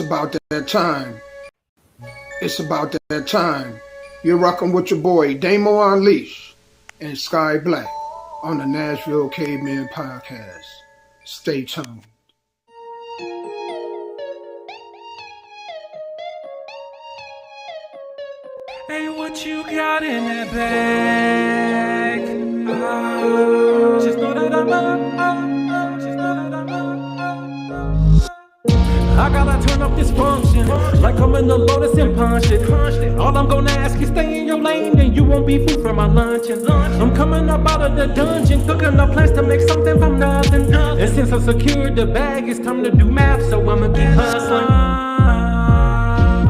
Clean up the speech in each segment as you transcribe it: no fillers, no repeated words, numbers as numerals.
It's about that time. It's about that time. You're rocking with your boy Damo Unleash and Sky Black on the Nashville Caveman podcast. Stay tuned. Hey, what you got in that bag? Just know that I'm up. Just know that I'm up. I gotta turn up this function, like I'm in the Lotus and punch it. All I'm gonna ask is stay in your lane, and you won't be food for my luncheon. I'm coming up out of the dungeon, cooking up plans to make something from nothing. And since I secured the bag, it's time to do math, so I'ma keep hustling.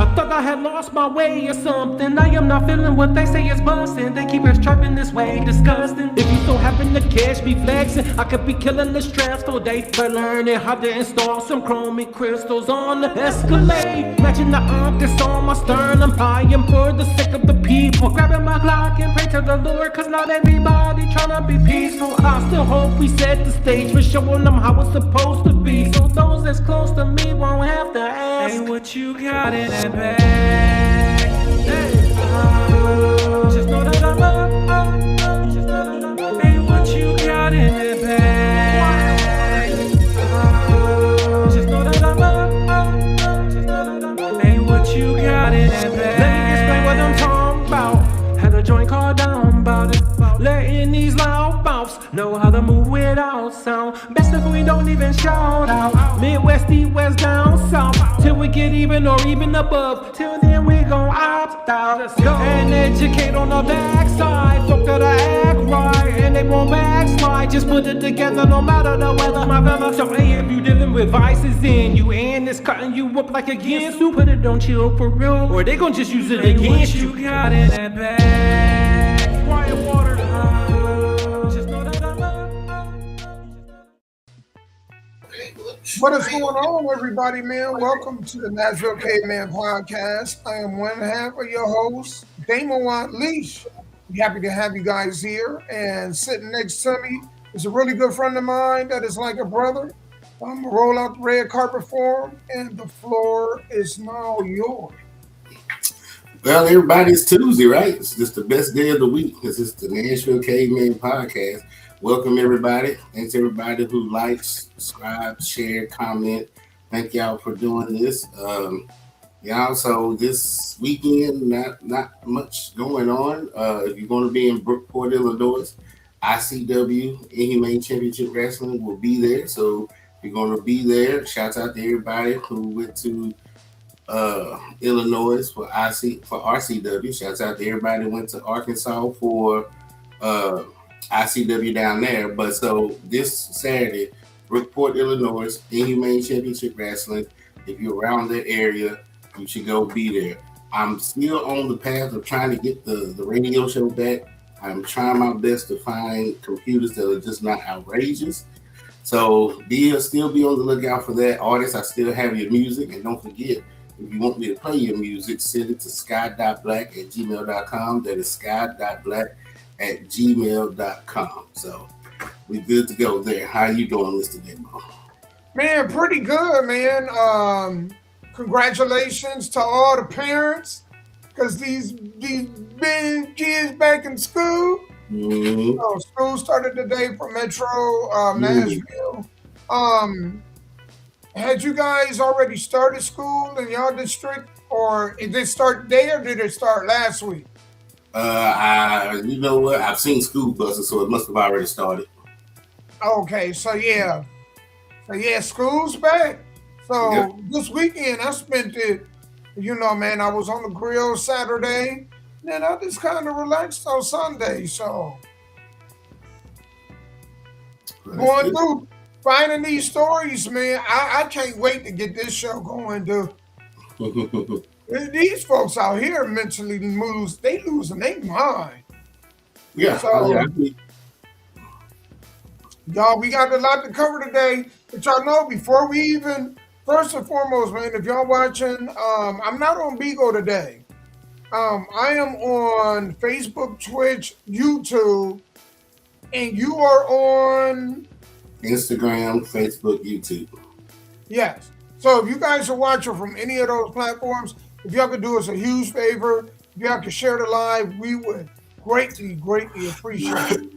I thought I had lost my way or something. I am not feeling what they say is busting. They keep us trapping this way, disgusting. If you so happen to catch me flexing, I could be killing the straps for days for learning how to install some chromic crystals on the Escalade. Matching the arm that's on my sternum. I am for the sake of the people. Grabbing my Glock and pray to the Lord, cause not everybody tryna be peaceful. I still hope we set the stage for showing them how it's supposed to be, so those that's close to me won't have to ask, hey, what you got in that bag? Just know that I'm up. Just know that I'm up. Hey, what you got in that bag? Just know that I'm up. Just know that I'm up. Hey, what you got in that bag? Let me explain what I'm talking about. Had a joint called down about it. Letting these loud mouths know how to move without sound. Best if we don't even shout out. Midwest, east, west, down south, till we get even or even above. Till then we gon' opt out. And educate on the backside. Folk gotta act right and they won't backslide. Just put it together no matter the weather, my brother. So hey, if you dealing with vices in you and it's cutting you up like against you, put it on chill for real, or they gon' just use it against you. You got in that bag. Quiet water. What is going on, everybody, man? Welcome to the Nashville Caveman podcast. I am one half of your host, Damo Unleash. Happy to have you guys here. And sitting next to me is a really good friend of mine that is like a brother. I'm going to roll out the red carpet for him, and the floor is now yours. Well, everybody, it's Tuesday, right? It's just the best day of the week. This is the Nashville Caveman podcast. Welcome, everybody. Thanks, everybody who likes, subscribe, share, comment. Thank y'all for doing this. Y'all, so this weekend, not much going on. If you're going to be in Brookport, Illinois, ICW, Inhumane Championship Wrestling will be there. So if you're going to be there, shouts out to everybody who went to Illinois for RCW. Shouts out to everybody who went to Arkansas for ICW down there. But so this Saturday, Brookport, Illinois, Inhumane Championship Wrestling. If you're around that area, you should go be there. I'm still on the path of trying to get the radio show back. I'm trying my best to find computers that are just not outrageous. So still be on the lookout for that. Artists, I still have your music. And don't forget, if you want me to play your music, send it to sky.black@gmail.com. That is sky.black@gmail.com. So we're good to go there. How you doing, Mr. Demo? Man, pretty good, man. Congratulations to all the parents, because these big kids back in school. Mm-hmm. So school started today for Metro Nashville. Had you guys already started school in y'all district, or did it start today, or did it start last week? You know what? I've seen school buses, so it must have already started. Okay, so yeah, school's back. So Yep. This weekend I spent it, man, I was on the grill Saturday, then I just kind of relaxed on Sunday. So going through finding these stories, man, I can't wait to get this show going, dude. These folks out here mentally losing their mind. Yeah. So, y'all, we got a lot to cover today. But y'all know, before we even, first and foremost, man, if y'all watching, I'm not on Bigo today. I am on Facebook, Twitch, YouTube, and you are on Instagram, Facebook, YouTube. Yes. So if you guys are watching from any of those platforms, if y'all could do us a huge favor, if y'all could share the live, we would greatly, greatly appreciate it.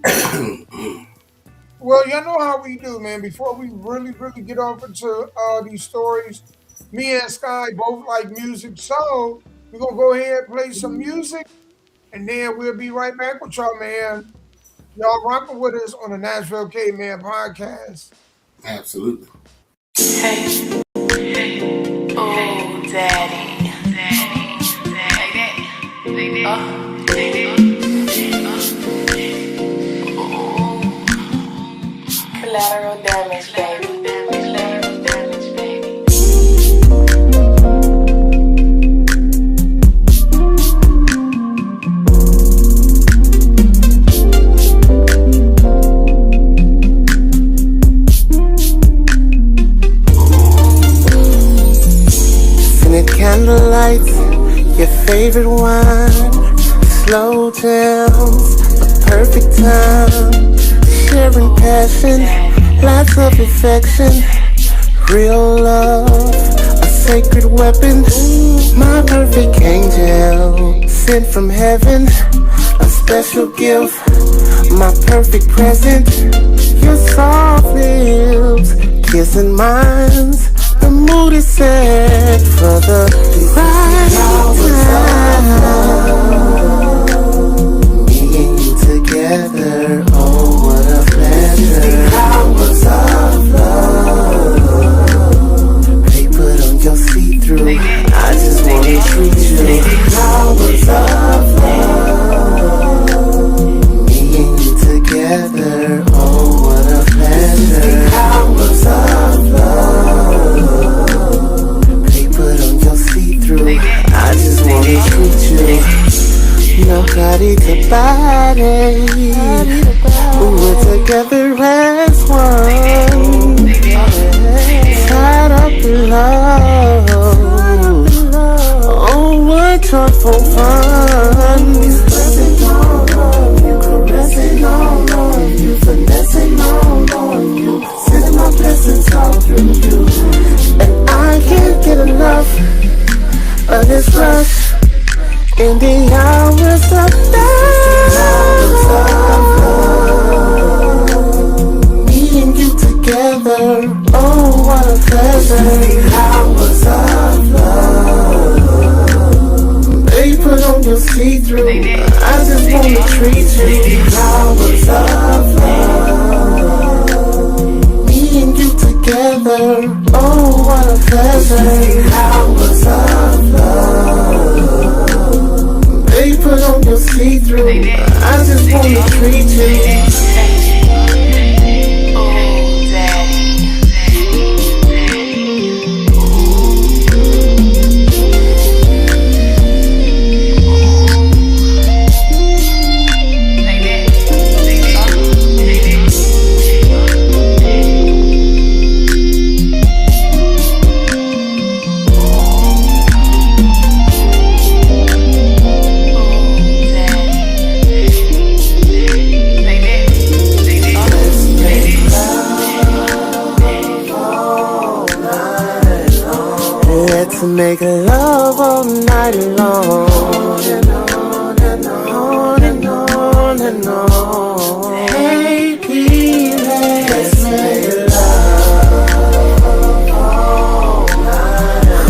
Well, y'all know how we do, man. Before we really, really get off into these stories, me and Sky both like music, so we're gonna go ahead and play some music, and then we'll be right back with y'all, man. Y'all rocking with us on the Nashville Caveman podcast. Absolutely. Hey, oh, daddy, like that, collateral damage, baby. Candlelight, your favorite wine, slow jams, a perfect time, sharing passion, lots of affection, real love, a sacred weapon, my perfect angel, sent from heaven, a special gift, my perfect present, your soft lips, kissing minds. The mood is set for the right time. Me and you together, oh what a pleasure. Hours of love. Paper on your see-through. I just wanna treat you. Hours of love. Me and you together, oh what a pleasure. Hours of love. I just wanna treat you. Nobody to body. We're together as one. Tied up in love. Oh, what joyful fun. Pressing all on you, caressing all on you, finessing all on you, sending my blessings all through you. And I can't get enough of this rush in the hours of love. Me and you together, oh what a pleasure. The hours of love. Baby, put on your see-through. I just wanna treat you. The hours of love. Me and you together, oh what a pleasure. The hours of love. Baby, put on your see-through. I just wanna treat you. Make love all night long, and on and on and on and on. Baby, let's make love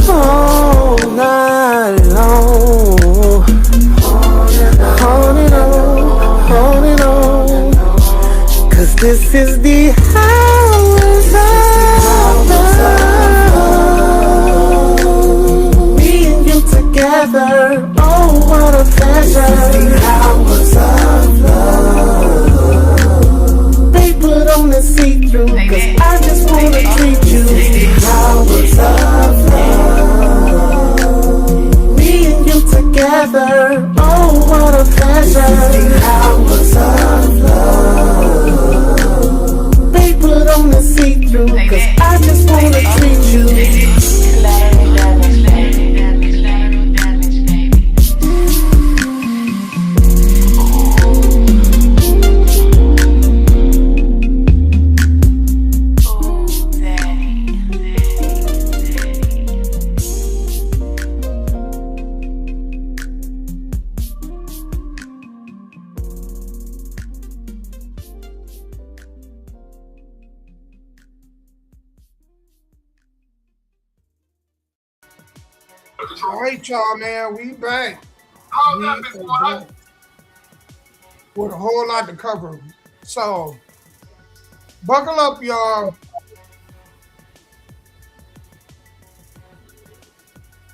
all night long. On and on, 'cause this is the hours of love. Together, oh what a pleasure. The hours of love. They put on the see-through, 'cause I just wanna treat you. The hours of love. Me and you together, oh what a pleasure. The hours of love. They put All right, y'all, man, we back. We are back with a whole lot to cover. So, buckle up, y'all.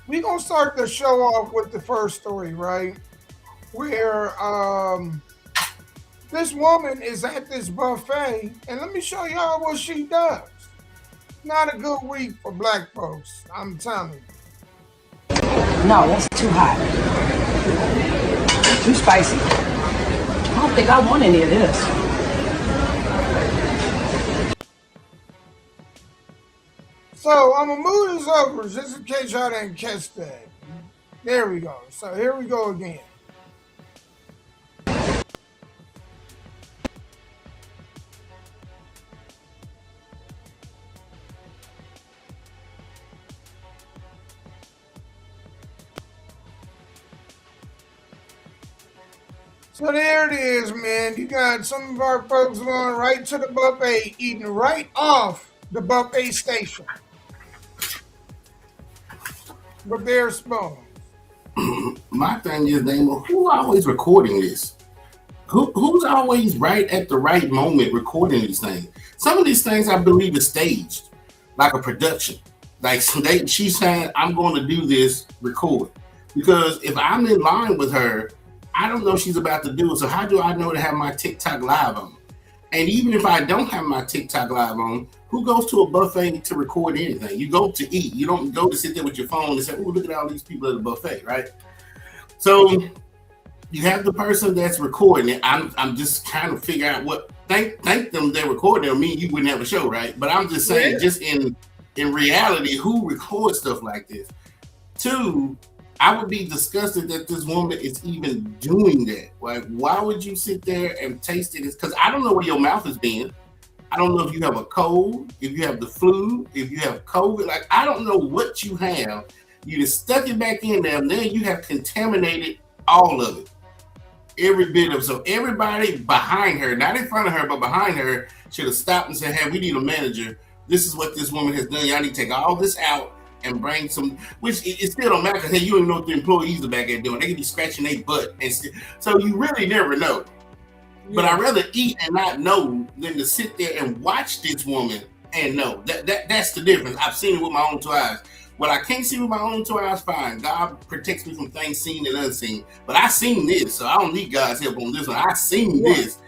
We gonna start the show off with the first story, right? Where this woman is at this buffet, and let me show y'all what she does. Not a good week for black folks, I'm telling you. No, that's too hot. Too spicy. I don't think I want any of this. So I'm gonna move this over just in case y'all didn't catch that. There we go. So here we go again. So there it is, man. You got some of our folks going right to the buffet, eating right off the buffet station with their spoons. My thing is, Damo, who always recording this? Who's always right at the right moment recording these things? Some of these things I believe is staged, like a production. Like she's saying, I'm going to do this, record. Because if I'm in line with her, I don't know she's about to do it. So how do I know to have my TikTok live on? And even if I don't have my TikTok live on, who goes to a buffet to record anything? You go to eat. You don't go to sit there with your phone and say, oh, look at all these people at the buffet, right? So you have the person that's recording it. I'm just trying to figure out what, thank them they're recording it. I mean, you wouldn't have a show, right? But I'm just saying, just in reality, who records stuff like this? Two, I would be disgusted that this woman is even doing that. Like, why would you sit there and taste it? Because I don't know where your mouth has been. I don't know if you have a cold, if you have the flu, if you have COVID. Like, I don't know what you have. You just stuck it back in there, and then you have contaminated all of it. Every bit of it. So everybody behind her, not in front of her, but behind her, should have stopped and said, hey, we need a manager. This is what this woman has done. Y'all need to take all this out and bring some, which it still don't matter because, hey, you don't even know what the employees are back there doing. They can be scratching their butt. So you really never know. Yeah. But I'd rather eat and not know than to sit there and watch this woman and know. That's the difference. I've seen it with my own two eyes. What I can't see with my own two eyes, fine. God protects me from things seen and unseen. But I seen this, so I don't need God's help on this one. I seen this.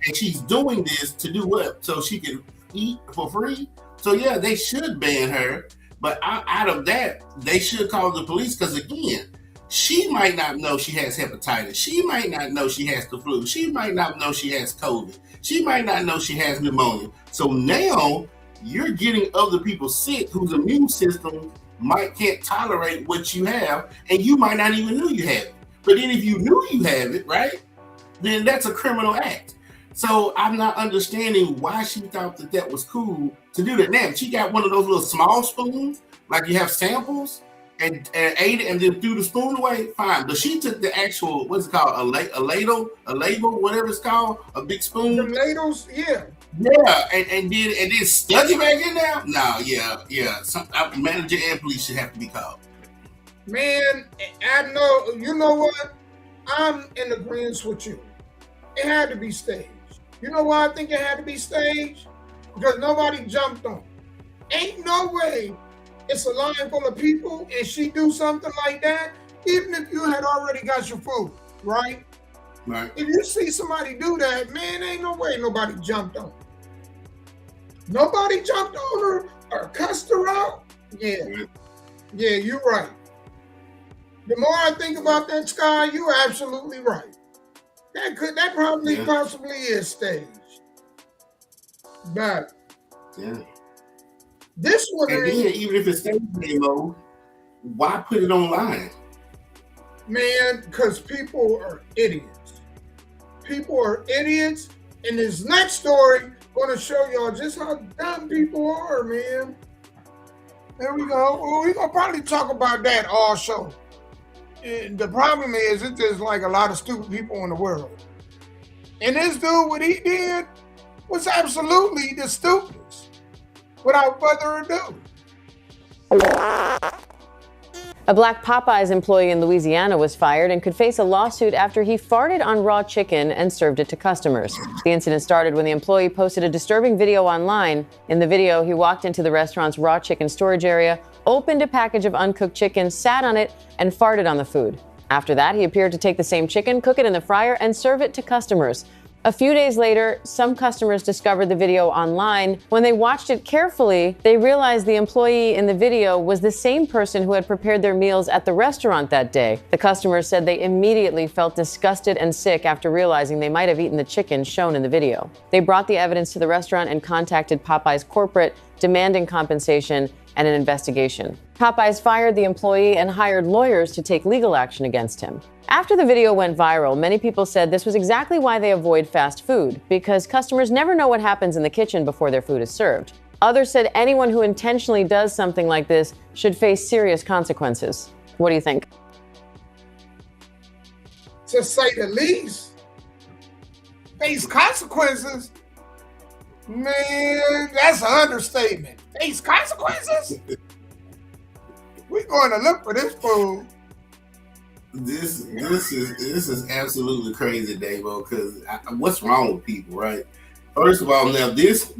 And she's doing this to do what? So she can eat for free? So yeah, they should ban her. But out of that, they should call the police because, again, she might not know she has hepatitis. She might not know she has the flu. She might not know she has COVID. She might not know she has pneumonia. So now you're getting other people sick whose immune system can't tolerate what you have, and you might not even know you have it. But then if you knew you have it, right, then that's a criminal act. So I'm not understanding why she thought that was cool to do that. Now, she got one of those little small spoons, like you have samples, and ate it and then threw the spoon away, fine. But she took the actual, what's it called, a ladle, whatever it's called, a big spoon. The ladles, yeah. Yeah, and then stuck it back in there? No, yeah. Manager and police should have to be called. Man, I know, you know what? I'm in agreement with you. It had to be staged. You know why I think it had to be staged? Because nobody jumped on it. Ain't no way it's a line full of people and she do something like that, even if you had already got your food, right? Right. If you see somebody do that, man, ain't no way nobody jumped on her. Nobody jumped on her or cussed her out. Yeah. Yeah, you're right. The more I think about that, Sky, you're absolutely right. That probably possibly is staged. But this one, and then, even if it's staged, why put it online? Man, because people are idiots. People are idiots, and this next story going to show y'all just how dumb people are, man. There we go. Well, we're going to probably talk about that all show. And the problem is, it's just like a lot of stupid people in the world. And this dude, what he did was absolutely the stupidest. Without further ado. A black Popeyes employee in Louisiana was fired and could face a lawsuit after he farted on raw chicken and served it to customers. The incident started when the employee posted a disturbing video online. In the video, he walked into the restaurant's raw chicken storage area, opened a package of uncooked chicken, sat on it, and farted on the food. After that, he appeared to take the same chicken, cook it in the fryer, and serve it to customers. A few days later, some customers discovered the video online. When they watched it carefully, they realized the employee in the video was the same person who had prepared their meals at the restaurant that day. The customers said they immediately felt disgusted and sick after realizing they might have eaten the chicken shown in the video. They brought the evidence to the restaurant and contacted Popeyes corporate, demanding compensation and an investigation. Popeyes fired the employee and hired lawyers to take legal action against him. After the video went viral, many people said this was exactly why they avoid fast food, because customers never know what happens in the kitchen before their food is served. Others said anyone who intentionally does something like this should face serious consequences. What do you think? To say the least, face consequences. Man, that's an understatement. Face consequences? We're going to look for this food. This is absolutely crazy, Davo. Because what's wrong with people, right? First of all, now this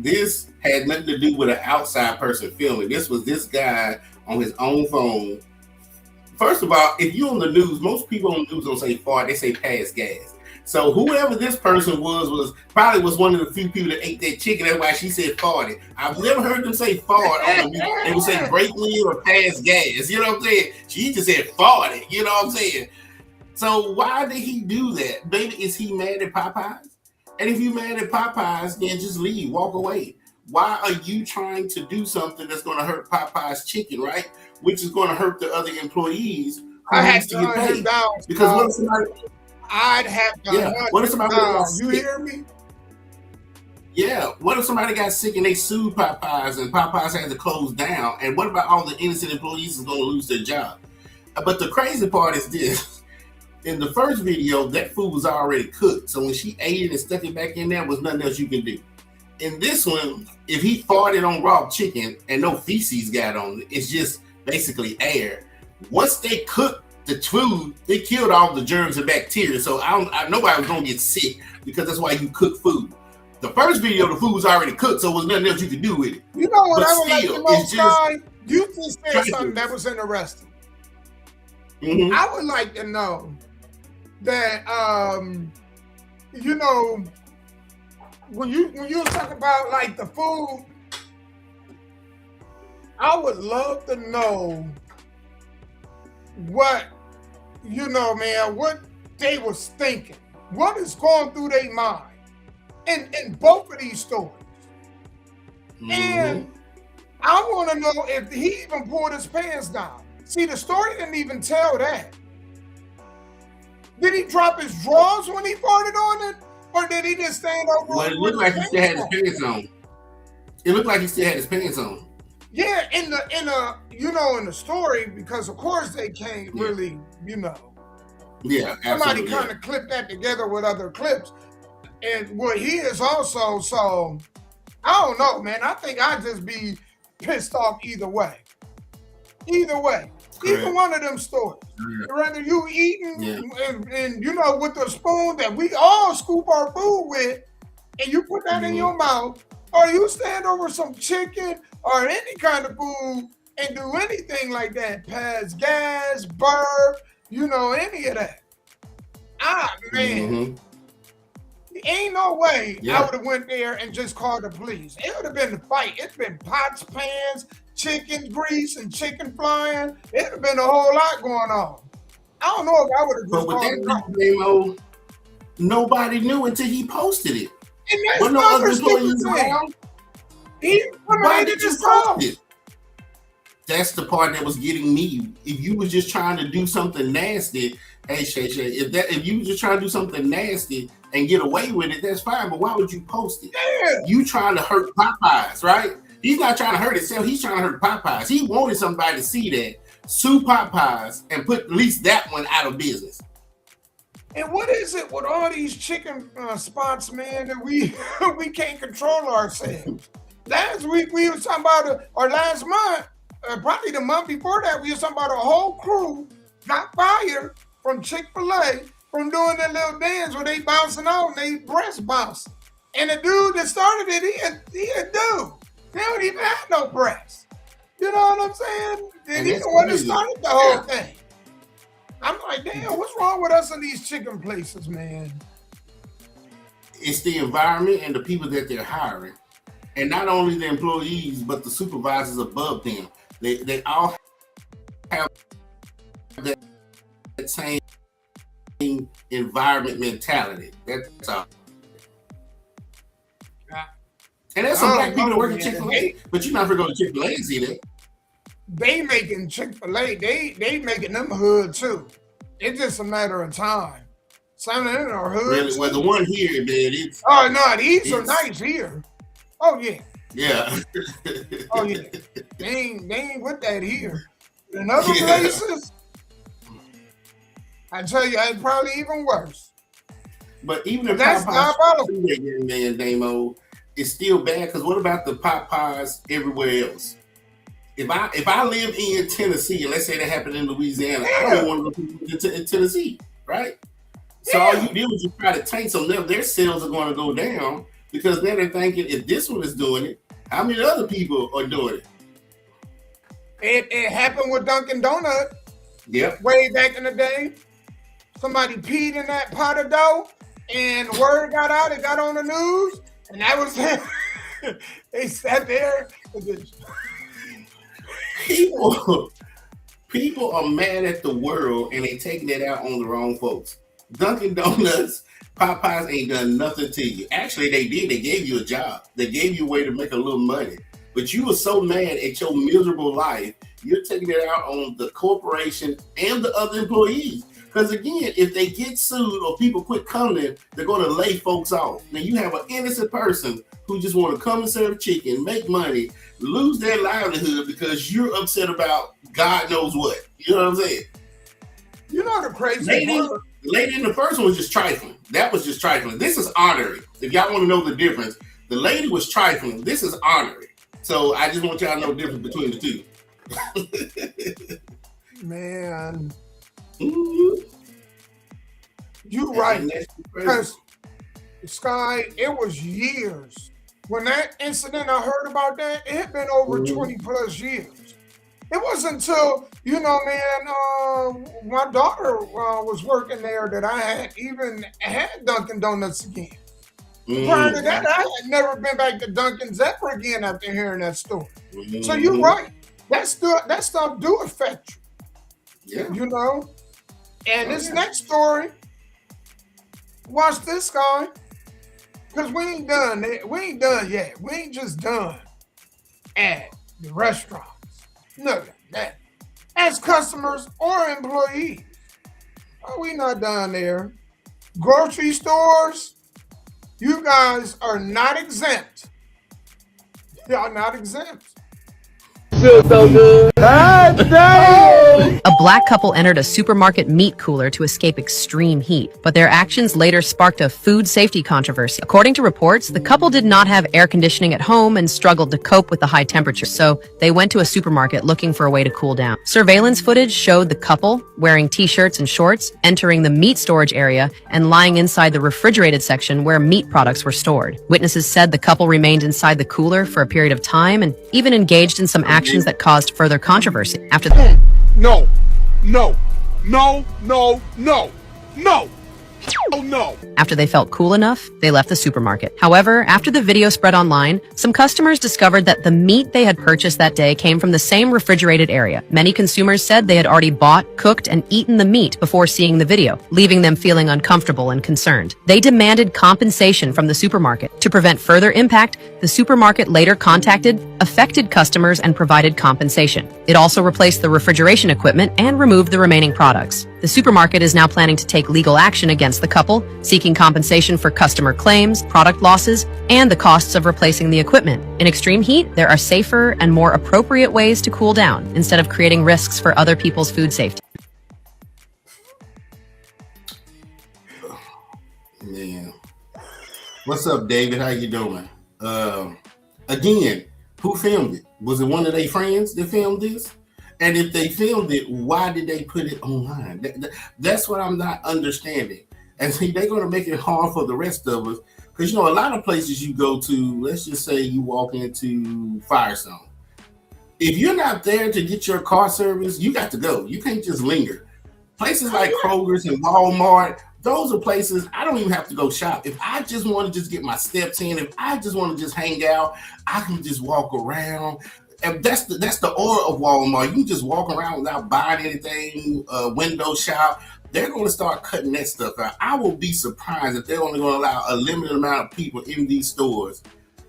had nothing to do with an outside person filming. This was this guy on his own phone. First of all, if you're on the news, most people on the news don't say fart; they say pass gas. So whoever this person was probably one of the few people that ate that chicken. That's why she said farted. I've never heard them say fart on the news. They would say break lead or pass gas. You know what I'm saying? She just said farted. You know what I'm saying? So why did he do that? Maybe is he mad at Popeyes? And if you're mad at Popeyes, then just leave, walk away. Why are you trying to do something that's going to hurt Popeyes chicken, right? Which is going to hurt the other employees who needs to get paid. Because what if somebody... I'd have to what if somebody got sick? You hear me? Yeah. What if somebody got sick and they sued Popeyes and Popeyes had to close down? And what about all the innocent employees who's going to lose their job? But the crazy part is this. In the first video, that food was already cooked. So when she ate it and stuck it back in there, was nothing else you can do. In this one, if he farted on raw chicken and no feces got on it, it's just basically air. Once they cook the food, they killed all the germs and bacteria. So nobody was gonna get sick because that's why you cook food. The first video, the food was already cooked, so there was nothing else you could do with it. You know what I would like to know, you just said something that was interesting. Mm-hmm. I would like to know that you know, when you talk about like the food, I would love to know what, you know, man, what they was thinking, what is going through their mind in both of these stories. Mm-hmm. And I want to know if he even pulled his pants down. See, the story didn't even tell that. Did he drop his drawers when he farted on it? Or did he just stand over? Well, it looked like he still had his pants on. It looked like he still had his pants on. Yeah, in the story, because of course they can't really, you know. Yeah, somebody kind of clipped that together with other clips. And what he is also, so I don't know, man. I think I'd just be pissed off either way. Either way. Either one of them stories. Yeah. Whether you eating and you know, with the spoon that we all scoop our food with, and you put that in your mouth, or you stand over some chicken or any kind of food and do anything like that, pass gas, burp, you know, any of that. Man, ain't no way I would have went there and just called the police. It would have been a fight. It's been pots, pans, chicken grease, and chicken flying. It would have been a whole lot going on. I don't know if I would have just called the police. Nobody knew until he posted it. And that's no other employees around. Why did you post it? That's the part that was getting me. If you was just trying to do something nasty, hey Shay, if you was just trying to do something nasty and get away with it, that's fine. But why would you post it? Yeah. You trying to hurt Popeyes, right? He's not trying to hurt himself. He's trying to hurt Popeyes. He wanted somebody to see that, sue Popeyes, and put at least that one out of business. And what is it with all these chicken spots, man, that we can't control ourselves? Last week we was talking about, or last month, probably the month before that, we were talking about a whole crew got fired from Chick-fil-A from doing that little dance where they bouncing out and they breast bounce. And the dude that started it, he a dude. They don't even have no breasts. You know what I'm saying? And he's the one that started the whole thing. I'm like, damn, what's wrong with us in these chicken places, man? It's the environment and the people that they're hiring. And not only the employees, but the supervisors above them. They all have that same environment mentality. That's all. And there's some black people that work at Chick-fil-A, but you're not going to go to Chick-fil-A and see that. They making Chick-fil-A, they making them hood too. It's just a matter of time. Some of them are hood. Really? Well, the one here, man, it's... Oh, no, these are nice here. Oh, yeah. Yeah. Oh, yeah. They ain't with that here. In other places, I tell you, it's probably even worse. But even if that's diabolical, man, Damo, it's still bad, because what about the Popeyes everywhere else? If I live in Tennessee, and let's say that happened in Louisiana, I don't want to go to Tennessee, right? So all you do is you try to tank some of their sales are going to go down, because now they're thinking, if this one is doing it, how many other people are doing it? It happened with Dunkin' Donuts. Yep. Way back in the day. Somebody peed in that pot of dough, and word got out, it got on the news, and that was it. They sat there. People are mad at the world, and they taking it out on the wrong folks. Dunkin' Donuts, Popeyes ain't done nothing to you. Actually, they did. They gave you a job. They gave you a way to make a little money. But you were so mad at your miserable life, you're taking it out on the corporation and the other employees. Because again, if they get sued or people quit coming, they're going to lay folks off. Now you have an innocent person who just want to come and serve chicken, make money, lose their livelihood because you're upset about God knows what. You know what I'm saying? You know the crazy lady in the first one was just trifling. That was just trifling. This is honorary. If y'all want to know the difference, the lady was trifling. This is honorary. So I just want y'all to know the difference between the two. Man. Mm-hmm. You're right. Because, Sky, it was years. When that incident I heard about that, it had been over 20 plus years. It wasn't until, my daughter was working there that I had even had Dunkin' Donuts again. Prior to that, I had never been back to Dunkin's ever again after hearing that story. So you're right. That stuff do affect you. Yeah. And this next story, watch this, guy, because we ain't done yet. We ain't just done at the restaurants. Look at that. As customers or employees. Oh, we not done there. Grocery stores, you guys are not exempt. Y'all not exempt. Feels so good. God damn! A black couple entered a supermarket meat cooler to escape extreme heat, but their actions later sparked a food safety controversy. According to reports, the couple did not have air conditioning at home and struggled to cope with the high temperatures, so they went to a supermarket looking for a way to cool down. Surveillance footage showed the couple, wearing t-shirts and shorts, entering the meat storage area and lying inside the refrigerated section where meat products were stored. Witnesses said the couple remained inside the cooler for a period of time and even engaged in some actions that caused further controversy. After No. After they felt cool enough, they left the supermarket. However, after the video spread online, some customers discovered that the meat they had purchased that day came from the same refrigerated area. Many consumers said they had already bought, cooked, and eaten the meat before seeing the video, leaving them feeling uncomfortable and concerned. They demanded compensation from the supermarket. To prevent further impact, the supermarket later contacted affected customers and provided compensation. It also replaced the refrigeration equipment and removed the remaining products. The supermarket is now planning to take legal action against the couple, seeking compensation for customer claims, product losses, and the costs of replacing the equipment. In extreme heat, there are safer and more appropriate ways to cool down instead of creating risks for other people's food safety. Man. What's up, David? How you doing? Again, who filmed it? Was it one of their friends that filmed this? And if they filmed it, why did they put it online? That's what I'm not understanding. And see, they're going to make it hard for the rest of us. Because, a lot of places you go to, let's just say you walk into Firestone. If you're not there to get your car service, you got to go. You can't just linger. Places like Kroger's and Walmart, those are places I don't even have to go shop. If I just want to just get my steps in, if I just want to just hang out, I can just walk around. And that's the aura of Walmart. You can just walk around without buying anything, window shop. They're going to start cutting that stuff out. I will be surprised if they're only going to allow a limited amount of people in these stores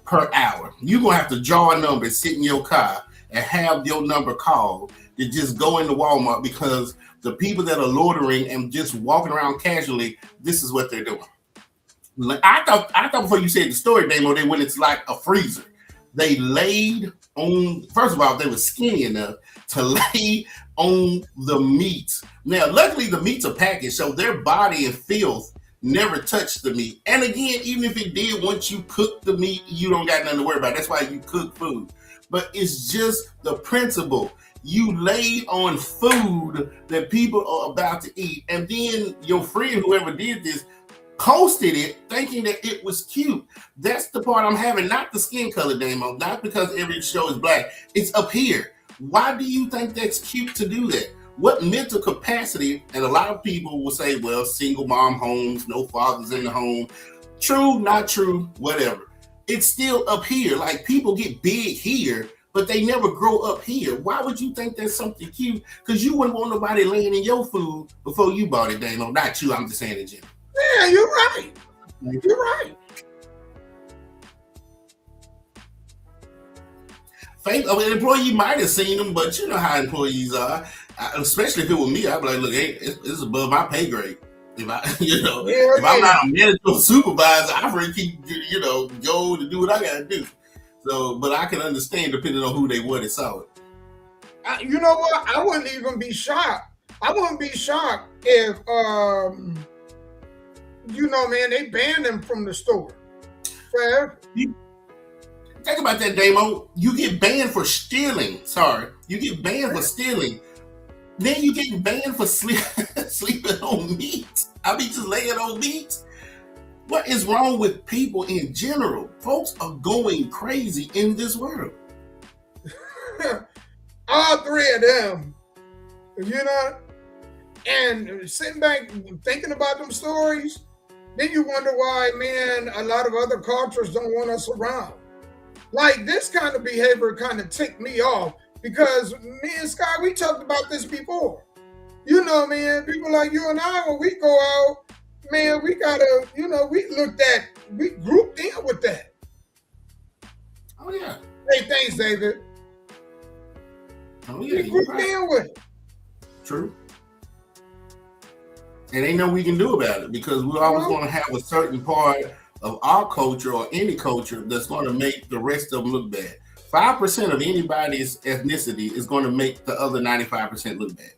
per hour. You're going to have to draw a number, sit in your car, and have your number called to just go into Walmart, because the people that are loitering and just walking around casually, this is what they're doing. Like, I thought before you said the story, Damo, they went into like a freezer. They laid on, first of all, they were skinny enough to lay on the meat. Now, luckily the meats are packaged, so their body and filth never touched the meat. And again, even if it did, once you cook the meat, you don't got nothing to worry about. That's why you cook food. But it's just the principle. You laid on food that people are about to eat. And then your friend, whoever did this, posted it thinking that it was cute. That's the part I'm having, not the skin color, Damo, not because every show is black. It's up here. Why do you think that's cute to do that? What mental capacity? And a lot of people will say, well, single mom homes, no fathers in the home. True, not true, whatever. It's still up here. Like, people get big here, but they never grow up here. Why would you think that's something cute? Because you wouldn't want nobody laying in your food before you bought it, Damo. Not you, I'm just saying it, Jim. Yeah, you're right. You're right. Faith, I mean, an employee might have seen them, but you know how employees are. Especially if it was me, I'd be like, look, hey, it's above my pay grade. If I'm not a manager or supervisor, I really keep, go to do what I gotta do. So, but I can understand depending on who they were that saw it. You know what? I wouldn't even be shocked. I wouldn't be shocked if, man, they banned them from the store. Fair. Think about that, Damo. You get banned for stealing. Sorry. You get banned for stealing. Then you get banned for sleeping on meat. I mean, just laying on meat. What is wrong with people in general? Folks are going crazy in this world. All three of them, and sitting back thinking about them stories, then you wonder why, man, a lot of other cultures don't want us around. Like, this kind of behavior kind of ticked me off, because me and Sky, we talked about this before. Man, people like you and I, when we go out, man, we gotta, we grouped in with that. Oh, yeah. Hey, thanks, David. Oh, yeah. We grouped in with it. True. And ain't nothing we can do about it, because we're always going to have a certain part of our culture or any culture that's going to make the rest of them look bad. 5% of anybody's ethnicity is going to make the other 95% look bad.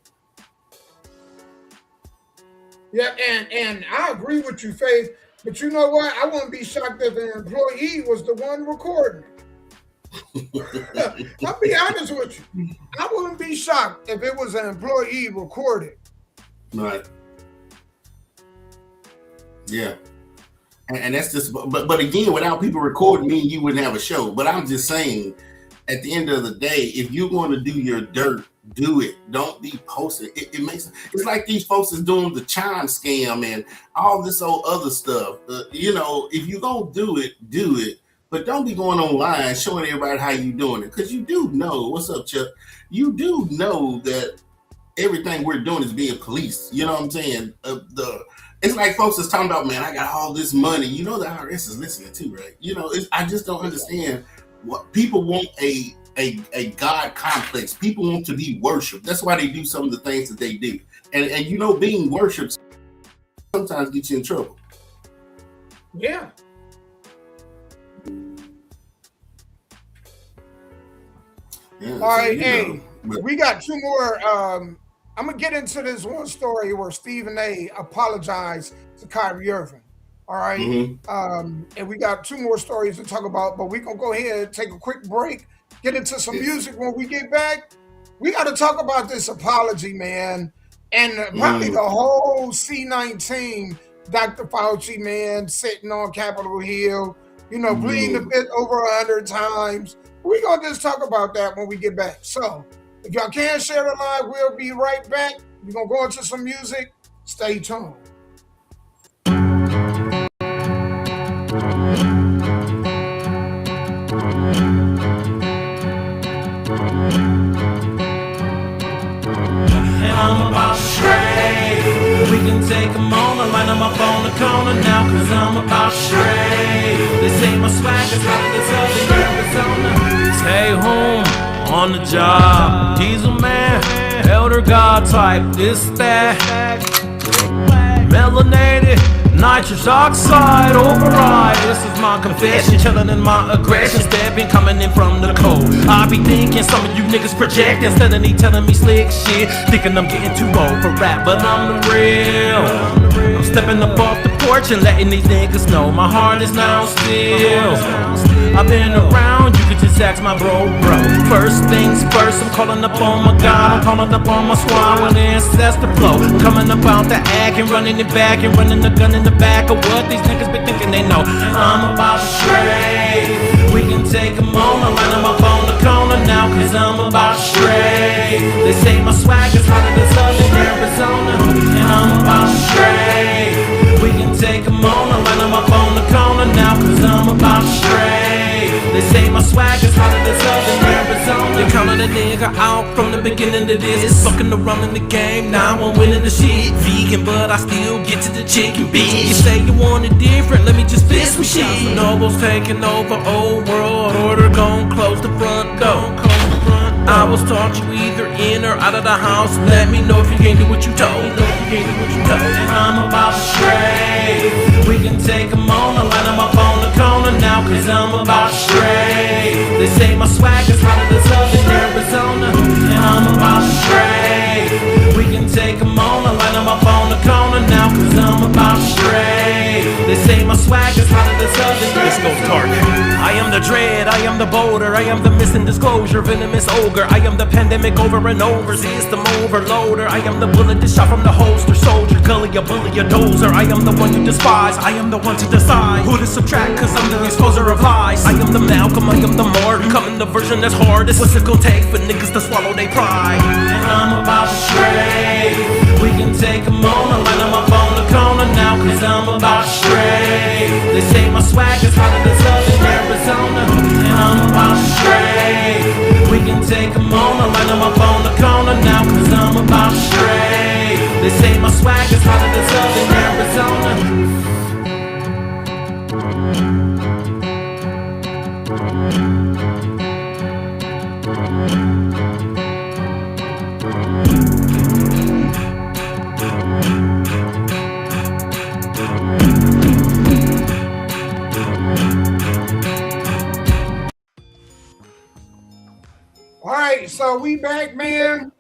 Yeah, and I agree with you, Faith. But you know what? I wouldn't be shocked if an employee was the one recording it. I'll be honest with you. I wouldn't be shocked if it was an employee recording. Right. Yeah. And that's just, but again, without people recording me, you wouldn't have a show. But I'm just saying, at the end of the day, if you're going to do your dirt, do it. Don't be posting. It makes, it's like these folks is doing the chime scam and all this old other stuff. If you're going to do it. But don't be going online showing everybody how you doing it. Because you do know, what's up, Chuck? You do know that everything we're doing is being policed. You know what I'm saying? It's like folks is talking about, man, I got all this money. The IRS is listening too, right? I just don't understand what people want. A God complex. People want to be worshipped. That's why they do some of the things that they do. And being worshipped sometimes gets you in trouble. Yeah. All right, we got two more. I'm gonna get into this one story where Stephen A. apologized to Kyrie Irving. All right. Mm-hmm. And we got two more stories to talk about, but we're gonna go ahead and take a quick break. get into some music. When we get back, we got to talk about this apology, man, and probably the whole C19, Dr. Fauci, man, sitting on Capitol Hill, bleeding the bit over 100 times. We're going to just talk about that when we get back. So if y'all can share the live, we'll be right back. We're going to go into some music. Stay tuned. I'm about to stray. We can take a moment, line them up on the corner now, cause I'm about to stray. This ain't my swag, it's not this other Arizona. Stay home, on the job. Diesel man, elder god type, this, that. Melanated, nitrous oxide override. This is my confession, chillin' in my aggression, stepping, coming in from the cold. I be thinking some of you niggas project instead of telling me slick shit. Thinking I'm getting too old for rap, but I'm the real. I'm stepping up off the porch and letting these niggas know my heart is now still. I've been around, you can just ask my bro. First things first, I'm calling up on my God, I'm calling up on my squad when the ancestor flow. Coming up out the act and running it back and running the gun in the back of what these niggas be thinking they know. I'm about to stray. We can take a moment, line them up on the corner now, cause I'm about to stray. They say my swag is hotter than Southern Arizona, and I'm about to stray. We can take a moment, line them up on the corner now, cause I'm about to stray. They say my swag is hotter than Southern Arizona. They counted a nigga out from the beginning to this. Fucking around in the game, now I'm winning the shit. Vegan, but I still get to the chicken, bitch. You say you want it different, let me just fix some shit. Nobles taking over, old world order, gon' close the front door. I was taught you either in or out of the house. Let me know if you can't do what you told. I'm about to stray. We can take a moment, line them up on the corner now, cause I'm about to stray. They say my swag is hotter than Southern Arizona, and I'm about to stray. We can take a moment, line them up on the corner now, cause I'm about to stray. They say my swag is hotter than Southern Arizona. Let's go dark. I am the dread, I am the boulder, I am the missing disclosure, venomous ogre. I am the pandemic over and over, system overloader. I am the bullet that shot from the holster, soldier, gully, a bully, a dozer. I am the one you despise, I am the one to decide who to subtract, cause I'm the exposer of lies. I am the Malcolm, I am the Martin, coming the version that's hardest. What's it gonna take for niggas to swallow their pride? And I'm about to stray. We can take a moment, line them up on the corner now, cause I'm about to stray. They say my swag is hotter than Southern Arizona, and I'm about to stray. We can take a moment, line them up on the corner now, cause I'm about to stray. They say my swag is hotter than Southern Arizona. All right, so we back, man.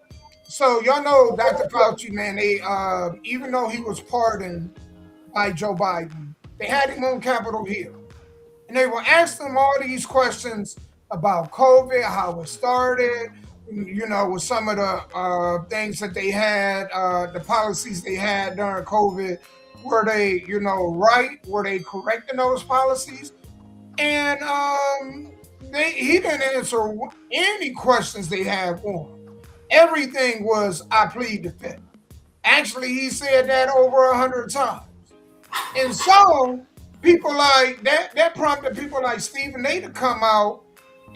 So y'all know Dr. Fauci, man, they even though he was pardoned by Joe Biden, they had him on Capitol Hill. And they were asking him all these questions about COVID, how it started, with some of the things that they had, the policies they had during COVID. Were they, right? Were they correct in those policies? And he didn't answer any questions they had on. Everything was, I plead the fifth. Actually, he said that over 100 times. And so people like that prompted people like Stephen A to come out